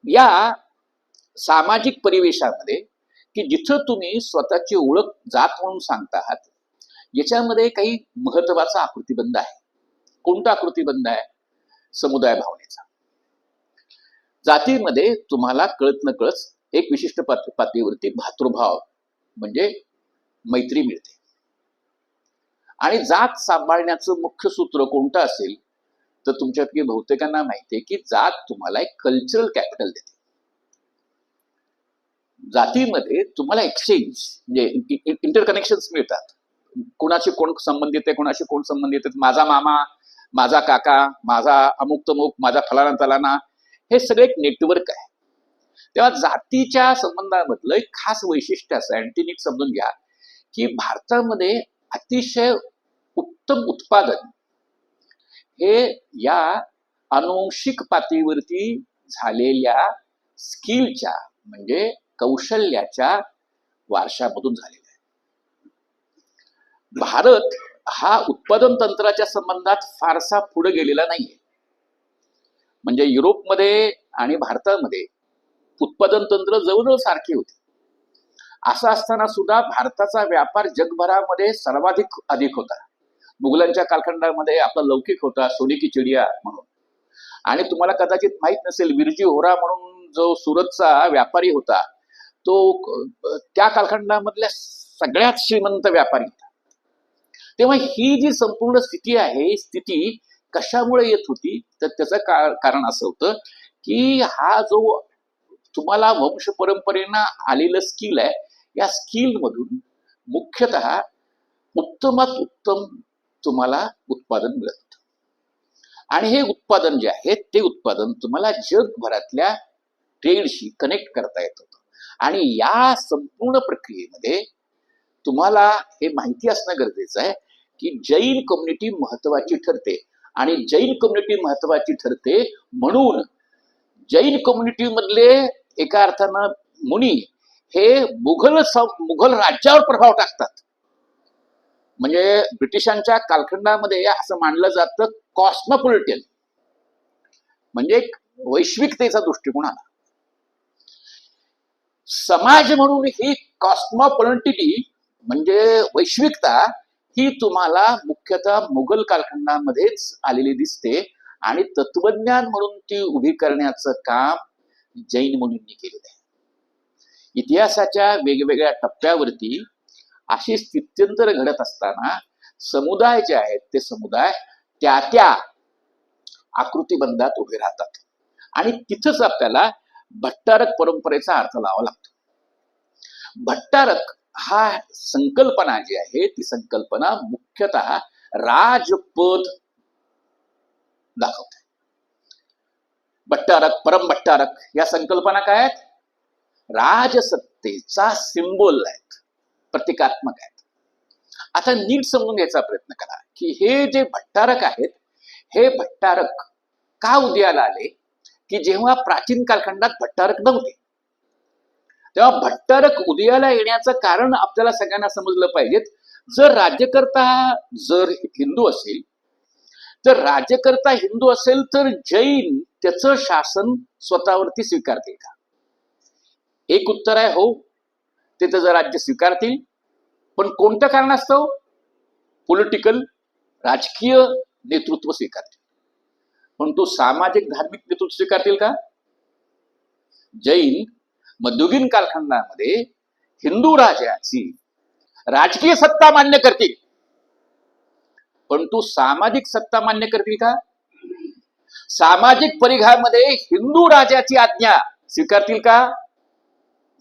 या सामाजिक परिवेशामध्ये की जिथं तुम्ही स्वतःची ओळख जात म्हणून सांगता आहात, याच्यामध्ये काही महत्वाचा आकृतीबंध आहे. कोणता आकृतीबंध आहे? समुदाय भावनेचा. जातीमध्ये तुम्हाला कळत न कळत एक विशिष्ट पातळीवरती भातृभाव म्हणजे मैत्री मिळते. आणि जात सांभाळण्याचं मुख्य सूत्र कोणतं असेल तर तुमच्यापैकी बहुतेकांना माहिती आहे की जात तुम्हाला एक कल्चरल कॅपिटल देते. जातीमध्ये तुम्हाला एक्सचेंज म्हणजे इंटरकनेक्शन्स मिळतात. कोणाशी कोण संबंधित आहे, कोणाशी कोण संबंधित आहेत, माझा मामा, माझा काका, माझा अमुक तमुक, माझा फलाना तलाना, हे सगळे एक नेटवर्क आहे. तेव्हा जातीच्या संबंधामधलं एक खास वैशिष्ट्य असं आहे आणि ते नीट समजून घ्या की भारतामध्ये अतिशय उत्तम उत्पादन हे या अनुवंशिक पातळीवरती झालेल्या स्किलच्या म्हणजे कौशल्याच्या वारशामधून झालेला आहे. भारत हा उत्पादन तंत्राच्या संबंधात फारसा पुढे गेलेला नाहीये. म्हणजे युरोपमध्ये आणि भारतामध्ये उत्पादन तंत्र जवळजवळ सारखी होती. असं असताना सुद्धा भारताचा व्यापार जगभरामध्ये सर्वाधिक अधिक होता. मुघलांच्या कालखंडामध्ये आपला लौकिक होता, सोने की चिडिया म्हणून. आणि तुम्हाला कदाचित माहित नसेल, विरजी होरा म्हणून जो सुरतचा व्यापारी होता तो त्या कालखंडामधल्या सगळ्यात श्रीमंत व्यापारी होता. तेव्हा ही जी संपूर्ण स्थिती आहे, ही स्थिती कशामुळे येत होती तर त्याचं कारण असं होतं की हा जो तुम्हाला वंश परंपरेनं आलेलं स्किल आहे, या स्किल मधून मुख्यतः उत्तमात उत्तम तुम्हाला उत्पादन मिळत होतं. आणि हे उत्पादन जे आहे ते उत्पादन तुम्हाला जगभरातल्या ट्रेडशी कनेक्ट करता येत होतं. आणि या संपूर्ण प्रक्रियेमध्ये तुम्हाला हे माहिती असणं गरजेचं आहे की जैन कम्युनिटी महत्वाची ठरते. आणि जैन कम्युनिटी महत्वाची ठरते म्हणून जैन कम्युनिटी मधले एका अर्थानं मुनी हे मुघल राज्यावर प्रभाव टाकतात. म्हणजे ब्रिटिशांच्या कालखंडामध्ये असं मानलं जातं कॉस्मोपॉलिटन म्हणजे एक वैश्विकतेचा दृष्टिकोन आला. समाज म्हणून ही कॉस्मोपॉलिटिटी म्हणजे वैश्विकता ही तुम्हाला मुख्यतः मुघल कालखंडामध्येच आलेली दिसते. आणि तत्वज्ञान म्हणून ती उभी करण्याचं काम जैन मुनींनी केलेलं आहे. इतिहासाच्या वेगवेगळ्या टप्प्यावरती अशी स्थित्यंतर घडत असताना समुदाय जे आहेत ते समुदाय त्या त्या आकृतीबंधात उभे राहतात. आणि तिथंच आपल्याला भट्टारक परंपरेचा अर्थ लावा लागतो. भट्टारक हा संकल्पना जी आहे ती संकल्पना मुख्यतः राजपद दाखवते. भट्टारक, परमभट्टारक या संकल्पना काय आहेत? राजसत्तेचा सिंबल आहेत, प्रतिकात्मक आहेत. आता नीट समजून घ्यायचा प्रयत्न करा की हे जे भट्टारक आहेत हे भट्टारक का उदयाला आले की जेव्हा प्राचीन कालखंडात भट्टारक नव्हते, तेव्हा भट्टारक उदयाला येण्याचं कारण आपल्याला सगळ्यांना समजलं पाहिजेत. जर राज्यकर्ता जर हिंदू असेल, तर राज्यकर्ता हिंदू असेल तर जैन त्याचं शासन स्वतःवरती स्वीकारतील का? एक उत्तर आहे हो, ते त्याचं राज्य स्वीकारतील, पण कोणत्या कारणास्तव? पॉलिटिकल, राजकीय नेतृत्व स्वीकारतील. पण तो सामाजिक धार्मिक नेतृत्व स्वीकारतील का? जैन मध्ययुगीन कालखंडामध्ये हिंदू राजाची राजकीय सत्ता मान्य करतील, पण तो सामाजिक सत्ता मान्य करतील का? सामाजिक परिघामध्ये हिंदू राजाची आज्ञा स्वीकारतील का?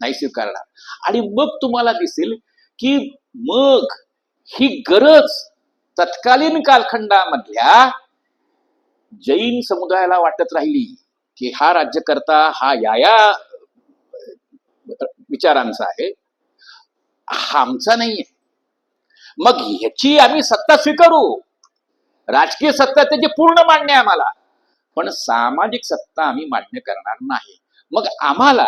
नाही स्वीकारणार. आणि मग तुम्हाला दिसेल की मग ही गरज तत्कालीन कालखंडामधल्या जैन समुदायाला वाटत राहिली की हा राज्यकर्ता हा या विचारांचा आहे, हा आमचा नाहीये, मग ह्याची आम्ही सत्ता स्वीकारू, राजकीय सत्ता त्याची पूर्ण मान्य आहे आम्हाला, पण सामाजिक सत्ता आम्ही मान्य करणार नाही. मग आम्हाला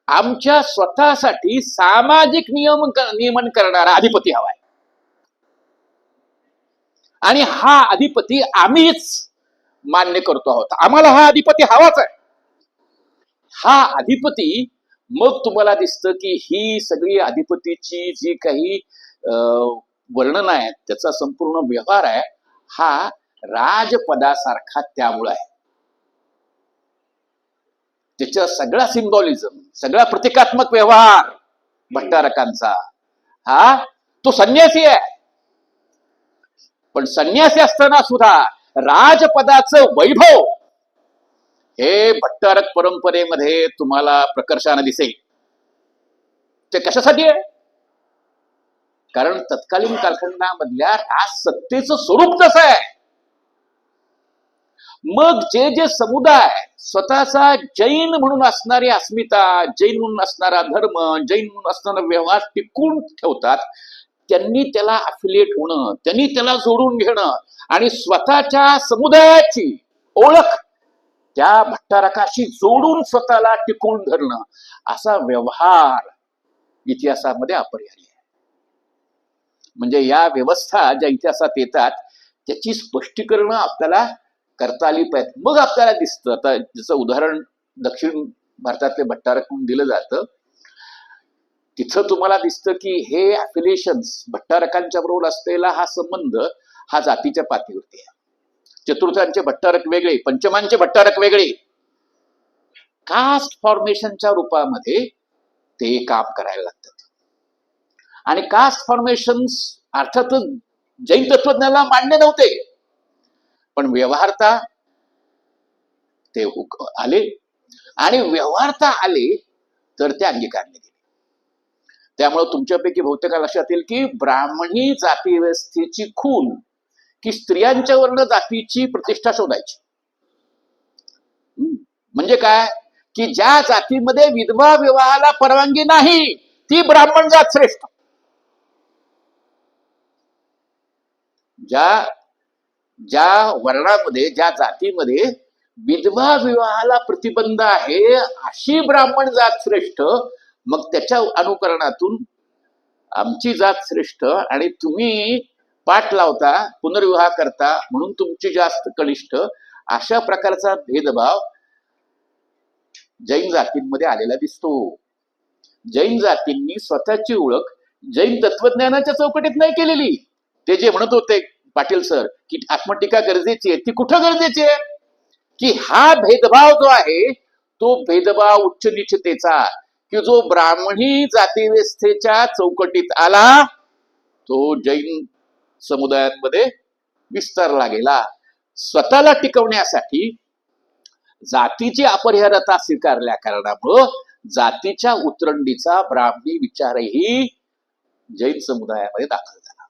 आमच्या स्वतःसाठी सामाजिक नियमन करणारा अधिपती हवाय, आणि हा अधिपती आम्हीच मान्य करतो आहोत. आम्हाला हा अधिपती हवाच आहे. हा अधिपती, मग तुम्हाला दिसतं की ही सगळी अधिपतीची जी काही वर्णन आहे, त्याचा संपूर्ण व्यवहार आहे हा राजपदासारखा त्यामुळे आहे. त्याचा सगळा सिम्बॉलिझम, सगळा प्रतिकात्मक व्यवहार भट्टारकांचा हा तो संन्यासी आहे. पण संन्यासी असताना सुद्धा राजपदाचं वैभव हे भट्टारक परंपरेमध्ये तुम्हाला प्रकर्षाने दिसेल. ते कशासाठी आहे? कारण तत्कालीन कालखंडामधल्या राजसत्तेचं स्वरूप तसं आहे. मग जे जे समुदाय स्वतःचा जैन म्हणून असणारी अस्मिता, जैन म्हणून असणारा धर्म, जैन म्हणून असणारा व्यवहार टिकून ठेवतात, त्यांनी त्याला अफिलिएट होणं, त्यांनी त्याला जोडून घेणं आणि स्वतःच्या समुदायाची ओळख त्या भट्टारकाशी जोडून स्वतःला टिकवून धरणं, असा व्यवहार इतिहासामध्ये अपरिहार्य आहे. म्हणजे या व्यवस्था ज्या इतिहासात येतात त्याची स्पष्टीकरण आपल्याला करता आली पाहिजे. मग आपल्याला दिसतं, आता जसं उदाहरण दक्षिण भारतातले भट्टारक म्हणून दिलं जातं, तिथं तुम्हाला दिसतं की हे अफिलिएशन्स, भट्टारकांच्या बरोबर असलेला हा संबंध हा जातीच्या पातळीवरती आहे. चतुर्थांचे भट्टारक वेगळे, पंचमांचे भट्टारक वेगळे, कास्ट फॉर्मेशनच्या रूपामध्ये ते काम करायला लागतात. आणि कास्ट फॉर्मेशन्स अर्थातच जैन तत्वज्ञानाला मान्य नव्हते, पण व्यवहारता ते आले, आणि व्यवहारता आले तर ते अंगीकारले गेले. त्यामुळे तुमच्यापैकी बहुतेक लक्षात येईल की ब्राह्मणी जाती व्यवस्थेची खून की स्त्रियांच्या वर्ण जातीची प्रतिष्ठा शोधायची. म्हणजे काय की ज्या जातीमध्ये विधवा विवाहाला परवानगी नाही ती ब्राह्मण जात श्रेष्ठ, ज्या वर्णामध्ये, ज्या जातीमध्ये विधवा विवाहाला प्रतिबंध आहे अशी ब्राह्मण जात श्रेष्ठ. मग त्याच्या अनुकरणातून आमची जात श्रेष्ठ आणि तुम्ही पाठ लावता, पुनर्विवाह करता म्हणून तुमची जास्त कनिष्ठ, अशा प्रकारचा भेदभाव जैन जातींमध्ये आलेला दिसतो. जैन जातींनी स्वतःची ओळख जैन तत्वज्ञानाच्या चौकटीत नाही केलेली. ते जे म्हणत होते पाटील सर की आत्मटीका गरजेची आहे, ती कुठं गरजेची आहे? की हा भेदभाव जो आहे तो भेदभाव उच्च निचतेचा, की जो ब्राह्मणी जाती व्यवस्थेच्या चौकटीत आला तो जैन समुदायांमध्ये विस्तारला गेला. स्वतःला टिकवण्यासाठी जातीची अपरिहार्यता स्वीकारल्या कारणामुळं जातीच्या उतरंडीचा ब्राह्मणी विचारही जैन समुदायामध्ये दाखल झाला.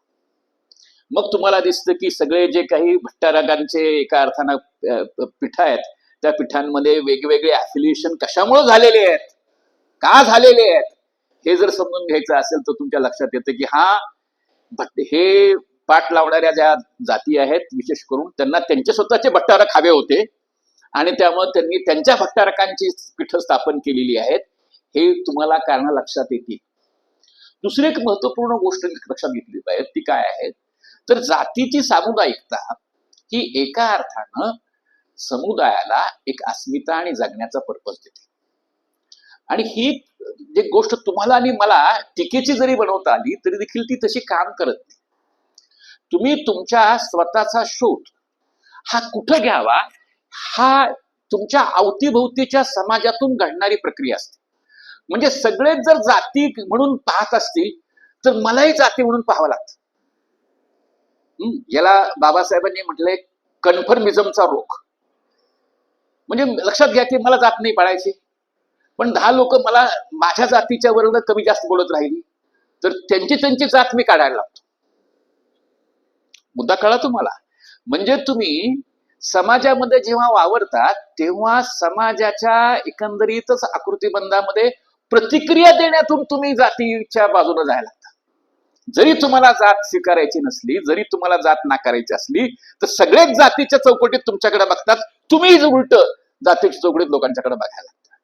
मग तुम्हाला दिसतं की सगळे जे काही भट्टारकांचे एका अर्थानं पीठ आहेत, त्या पीठांमध्ये वेगवेगळे अफिलिएशन कशामुळे झालेले आहेत, का झालेले आहेत, हे जर समजून घ्यायचं असेल तर तुमच्या लक्षात येतं की हे पाठ लावणाऱ्या ज्या जाती आहेत, विशेष करून त्यांना त्यांचे स्वतःचे भट्टारक हवे होते, आणि त्यामुळे त्यांनी त्यांच्या भट्टारकांची पीठं स्थापन केलेली आहेत. हे तुम्हाला कारण लक्षात येतील. दुसरी एक महत्वपूर्ण गोष्ट लक्षात घेतली पाहिजे, ती काय आहे तर जातीची सामुदायिकता ही एका अर्थानं समुदायाला एक अस्मिता आणि जगण्याचा पर्पज देते. आणि ही जी गोष्ट तुम्हाला आणि मला टीकेची जरी बनवता आली तरी देखील ती तशी काम करत नाही. तुम्ही तुमच्या स्वतःचा शोध हा कुठं घ्यावा, हा तुमच्या अवतीभोवतीच्या समाजातून घडणारी प्रक्रिया असते. म्हणजे सगळेच जर जाती म्हणून पाहत असतील तर मलाही जाती म्हणून पाहावं लागतं. याला बाबासाहेबांनी म्हटलंय कन्फर्मिझमचा रोग. म्हणजे लक्षात घ्या की मला जात नाही पाळायची, पण 10 लोक मला माझ्या जातीच्या वरून कमी जास्त बोलत राहिली तर त्यांची जात मी काढायला लागतो. मुद्दा कळला तुम्हाला? म्हणजे तुम्ही समाजामध्ये जेव्हा वावरतात तेव्हा समाजाच्या एकंदरीतच आकृतीबंधामध्ये प्रतिक्रिया देण्यातून तुम्ही जातीच्या बाजूने जायला लागता. जरी तुम्हाला जात स्वीकारायची नसली, जरी तुम्हाला जात नाकारायची असली तर सगळेच जातीच्या चौकटीत तुमच्याकडे बघतात, तुम्ही उलट जातीच्या चौकटीत लोकांच्याकडे बघायला लागता.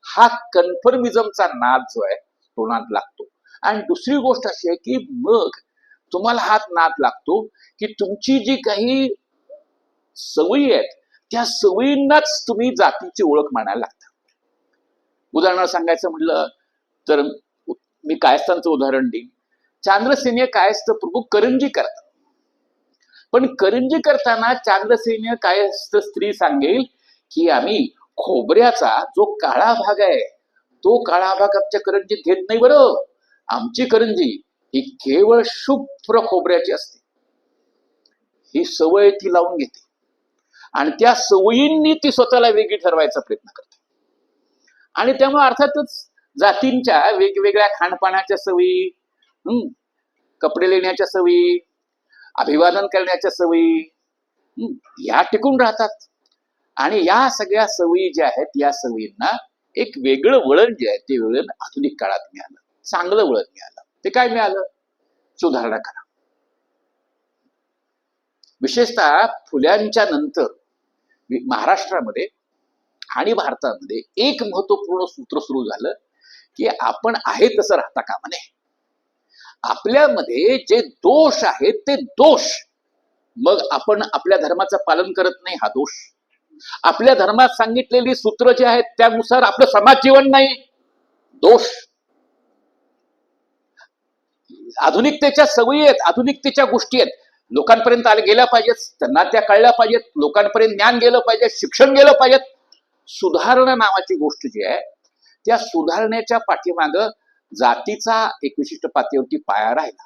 हा कन्फर्मिझमचा नाद जो आहे तो नाद लागतो. आणि दुसरी गोष्ट अशी आहे की मग तुम्हाला हा नाद लागतो की तुमची जी काही सवयी आहेत त्या सवयींनाच तुम्ही जातीची ओळख मानायला लागता. उदाहरणार्थ सांगायचं म्हटलं तर मी कायस्थांचं उदाहरण देईन. चांद्रसेनीय कायस्थ प्रभू करंजी करतात, पण करंजी करताना चांद्रसेनीय कायस्थ स्त्री सांगेल की आम्ही खोबऱ्याचा जो काळा भाग आहे तो काळा भाग आमच्या करंजीत घेत नाही बरं. आमची करंजी ही केवळ शुभ्र खोबऱ्याची असते. ही सवय ती लावून घेते आणि त्या सवयींनी ती स्वतःला वेगळी ठरवायचा प्रयत्न करते. आणि त्यामुळे अर्थातच जातींच्या वेगवेगळ्या खाणपानाच्या सवयी, कपडे लेण्याच्या सवयी, अभिवादन करण्याच्या सवयी या टिकून राहतात. आणि या सगळ्या सवयी ज्या आहेत या सवयींना एक वेगळं वळण जे आहे ते वळण आधुनिक काळात मिळालं, चांगलं वळण मिळालं. ते काय मिळालं? सुधारणा करा. विशेषतः फुल्यांच्या नंतर महाराष्ट्रामध्ये आणि भारतामध्ये एक महत्वपूर्ण सूत्र सुरू झालं की आपण आहे तसं राहता कामा नये. आपल्यामध्ये जे दोष आहेत ते दोष, मग आपण आपल्या धर्माचं पालन करत नाही हा दोष. आपल्या धर्मात सांगितलेली सूत्र जे आहेत त्यानुसार आपलं समाज जीवन नाही दोष. आधुनिकतेच्या सवयी आहेत, आधुनिकतेच्या गोष्टी आहेत, लोकांपर्यंत गेल्या पाहिजेत, त्यांना त्या कळल्या पाहिजेत, लोकांपर्यंत ज्ञान गेलं पाहिजे, शिक्षण गेलं पाहिजेत. सुधारणा नावाची गोष्ट जी आहे त्या सुधारण्याच्या पाठीमाग जातीचा एक विशिष्ट पातळीवरती पाया राहिला.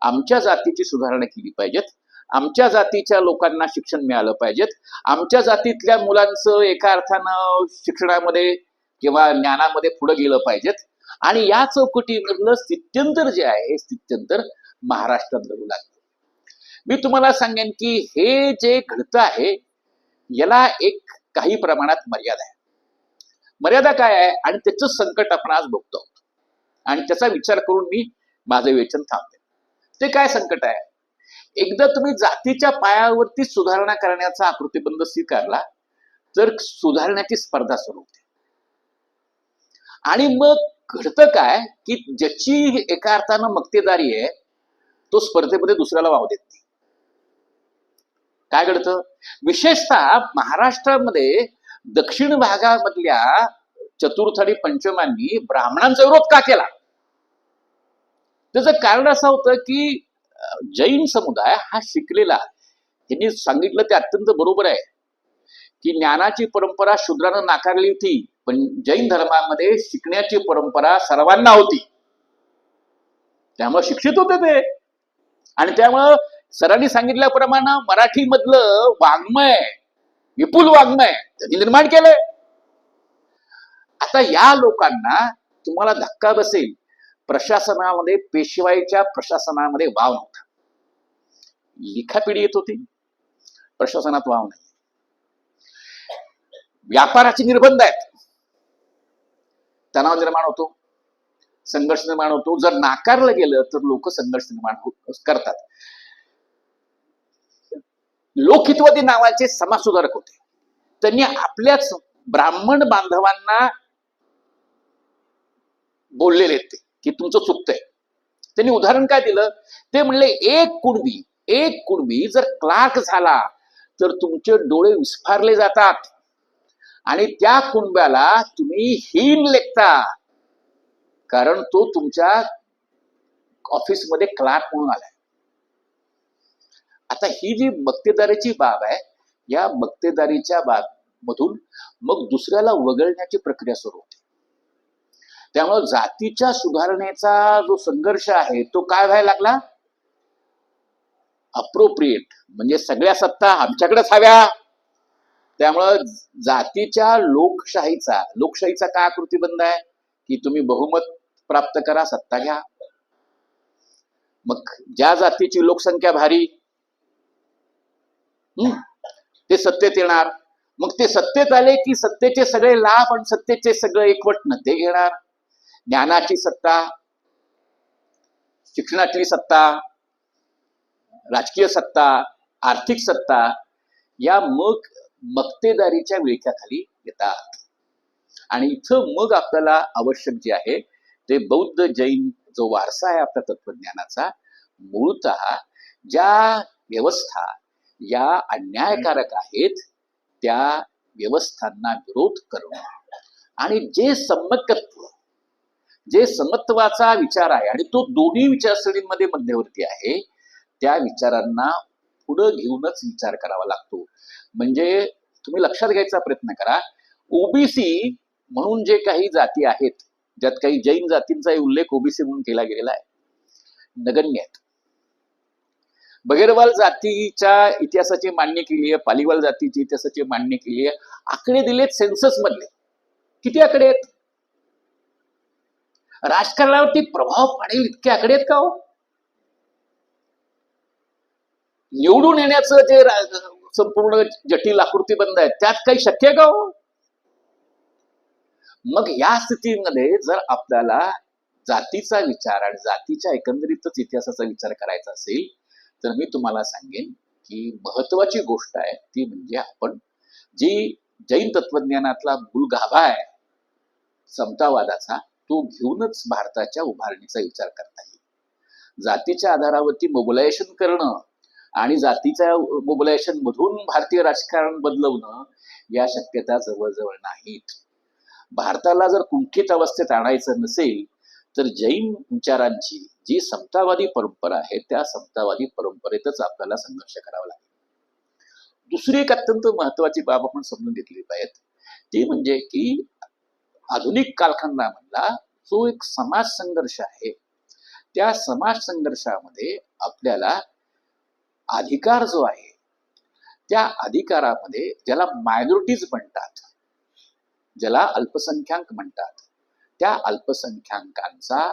आमच्या जातीची सुधारणा केली पाहिजेत, आमच्या जातीच्या लोकांना शिक्षण मिळालं पाहिजेत, आमच्या जातीतल्या मुलांचं एका अर्थानं शिक्षणामध्ये किंवा ज्ञानामध्ये पुढे गेलं पाहिजेत. आणि या चौकटीमधलं स्थित्यंतर जे आहे हे स्थित्यंतर महाराष्ट्रात घडू लागलं. मी तुम्हाला सांगेन की हे जे घडतं आहे याला एक काही प्रमाणात मर्यादा आहे. मर्यादा काय आहे आणि त्याचं संकट आपण आज बघतो आणि त्याचा विचार करून मी माझं विवेचन थांबते. ते काय संकट आहे? एकदा तुम्ही जातीच्या पायावरती सुधारणा करण्याचा आकृतीबंध स्वीकारला तर सुधारण्याची स्पर्धा सुरू होते. आणि मग घडतं काय की ज्याची एका अर्थानं मक्तेदारी आहे तो स्पर्धेमध्ये दुसऱ्याला वाव देत नाही. काय घडतं? विशेषतः महाराष्ट्रामध्ये दक्षिण भागामधल्या चतुर्थ आणि पंचमांनी ब्राह्मणांचा विरोध का केला? त्याचं कारण असं होतं की जैन समुदाय हा शिकलेला, त्यांनी सांगितलं ते अत्यंत बरोबर आहे की ज्ञानाची परंपरा शूद्रानं नाकारली होती, पण जैन धर्मामध्ये शिकण्याची परंपरा सर्वांना होती. त्यामुळे शिक्षित होते ते. आणि त्यामुळं सरांनी सांगितल्याप्रमाणे मराठी मधलं वाङ्मय, विपुल वाङ्मय त्यांनी निर्माण केलंय. आता या लोकांना तुम्हाला धक्का बसेल, प्रशासनामध्ये पेशवाईच्या प्रशासनामध्ये वाव नव्हता. लिखापिढी येत होती, प्रशासनात वाव नाही. व्यापाराचे निर्बंध आहेत, तणाव निर्माण होतो, संघर्ष निर्माण होतो. जर नाकारलं गेलं तर लोक संघर्ष निर्माण करतात. लोकहितवादी नावाचे समाजसुधारक होते, त्यांनी आपल्याच ब्राह्मण बांधवांना बोललेले ते की तुमचं चुकतंय. त्यांनी उदाहरण काय दिलं, ते म्हणले एक कुणबी जर क्लार्क झाला तर तुमचे डोळे विस्फारले जातात आणि त्या कुणब्याला तुम्ही हीन लेखता, कारण तो तुमच्या ऑफिसमध्ये क्लार्क म्हणून आलाय. आता ही जी मक्तेदारीची बाब आहे, या मक्तेदारीच्या बाब मधून मग दुसऱ्याला वगळण्याची प्रक्रिया सुरू होते. त्यामुळे जातीच्या सुधारणेचा जो संघर्ष आहे तो काय व्हायला लागला, अप्रोप्रिएट, म्हणजे सगळ्या सत्ता आमच्याकडेच हव्या. त्यामुळं जातीच्या लोकशाहीचा काय कृतीबंध आहे की तुम्ही बहुमत प्राप्त करा, सत्ता घ्या. मग ज्या जातीची लोकसंख्या भारी ते सत्तेत येणार. मग ते सत्तेत आले की सत्तेचे सगळे लाभ आणि सत्तेचे सगळं एकवटणं ते घेणार. ज्ञानाची सत्ता, शिक्षणातली सत्ता, राजकीय सत्ता, आर्थिक सत्ता या मग मक्तेदारीच्या विळख्याखाली येतात. आणि इथं मग आपल्याला आवश्यक जे आहे ते बौद्ध जैन जो वारसा आहे आपल्या तत्वज्ञानाचा, मूळतः ज्या व्यवस्था या अन्यायकारक आहेत त्या व्यवस्थांना विरोध करणं आणि जे समत्वाचा विचार आहे आणि तो दोन्ही विचारसरणींमध्ये मध्यवर्ती आहे, त्या विचारांना पुढे घेऊनच विचार करावा लागतो. म्हणजे तुम्ही लक्षात घ्यायचा प्रयत्न करा, ओबीसी म्हणून जे काही जाती आहेत, ज्यात काही जैन जातींचा उल्लेख ओबीसी म्हणून केला गेलेला आहे, नगण्य आहेत. बगैरवाल जातीच्या इतिहासाची मांडणी केली आहे, पालीवाल जातीची इतिहासाची मांडणी केली आहे, आकडे दिलेत सेन्सस मधले. किती आकडे आहेत? राजकारणावरती प्रभाव पाडेल इतके आकडे आहेत का हो? निवडून येण्याचं जे संपूर्ण जटिल आकृतीबंध आहे त्यात काही शक्य आहे का हो? मग या स्थितीमध्ये जर आपल्याला जातीचा विचार आणि जातीच्या एकंदरीतच इतिहासाचा विचार करायचा असेल तर मी तुम्हाला सांगेन की महत्वाची गोष्ट आहे ती म्हणजे आपण जी जैन तत्वज्ञानातला मूळ गाभा आहे समतावादाचा, तो घेऊनच भारताच्या उभारणीचा विचार करता येईल. जातीच्या आधारावरती मोबिलायझेशन करणं आणि जातीच्या मोबिलायझेशन मधून भारतीय राजकारण बदलवणं या शक्यता जवळजवळ नाहीत. भारताला जर कुंठित अवस्थेत आणायचं नसेल तर जैन विचारांची जी समतावादी परंपरा आहे त्या समतावादी परंपरेतच आपल्याला संघर्ष करावा लागेल. दुसरी एक अत्यंत महत्वाची बाब आपण समजून घेतली पाहिजे, ती म्हणजे की आधुनिक कालखंडामधला जो एक समाज संघर्ष आहे त्या समाज संघर्षामध्ये आपल्याला अधिकार जो आहे त्या अधिकारामध्ये, ज्याला मायनॉरिटीज म्हणतात, ज्याला अल्पसंख्याक म्हणतात, त्या अल्पसंख्याकांचा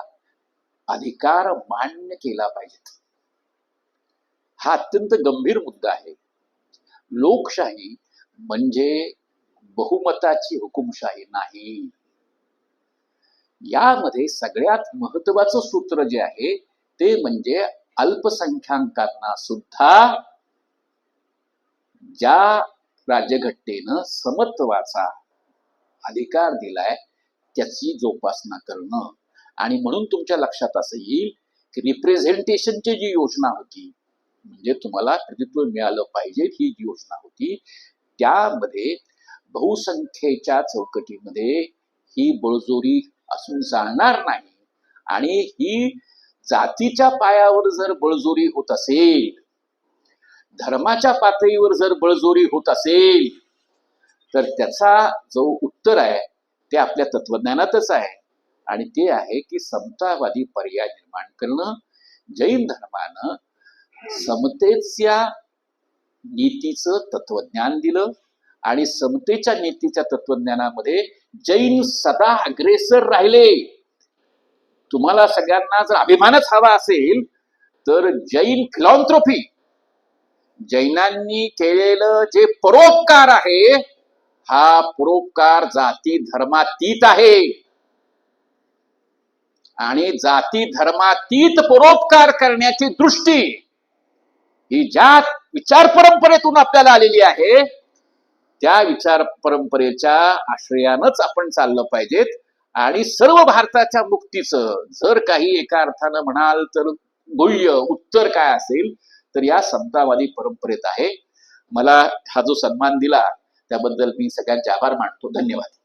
अधिकार मान्य केला पाहिजे. हा अत्यंत गंभीर मुद्दा आहे. लोकशाही म्हणजे बहुमताची हुकुमशाही नाही. यामध्ये सगळ्यात महत्वाचं सूत्र जे आहे ते म्हणजे अल्पसंख्याकांना सुद्धा ज्या राज्यघटनेनं समत्वाचा अधिकार दिलाय त्याची जोपासना करणं. आणि म्हणून तुमच्या लक्षात असं येईल की रिप्रेझेंटेशनची जी योजना होती, म्हणजे तुम्हाला प्रतिनिधित्व मिळालं पाहिजे ही जी योजना होती, त्यामध्ये बहुसंख्येच्या चौकटीमध्ये ही बळजोरी असून चालणार नाही. आणि ही जातीच्या पायावर जर बळजोरी होत असेल, धर्माच्या पातळीवर जर बळजोरी होत असेल तर त्याचा जो उत्तर आहे ते आपल्या तत्वज्ञानातच आहे. आणि ते आहे की समतावादी पर्याय निर्माण करणं. जैन धर्मानं समतेच्या नीतीचं तत्वज्ञान दिलं आणि समतेच्या नीतीच्या तत्वज्ञानामध्ये जैन सदा अग्रेसर राहिले. तुम्हाला सगळ्यांना जर अभिमानच हवा असेल तर जैन फिलॉन्थ्रोपी, जैनांनी केलेलं जे परोपकार आहे हा परोपकार जाती धर्मातीत आहे. आणि जाती धर्मातीत परोपकार करण्याची दृष्टी ही ज्या विचार परंपरेतून आपल्याला आलेली आहे त्या विचार परंपरेच्या आश्रयानंच आपण चाललं पाहिजेत. आणि सर्व भारताच्या मुक्तीचं जर काही एका अर्थानं म्हणाल तर गुह्य उत्तर काय असेल तर या समतावादी परंपरेत आहे. मला हा जो सन्मान दिला त्याबद्दल मी सगळ्यांचे आभार मानतो. धन्यवाद.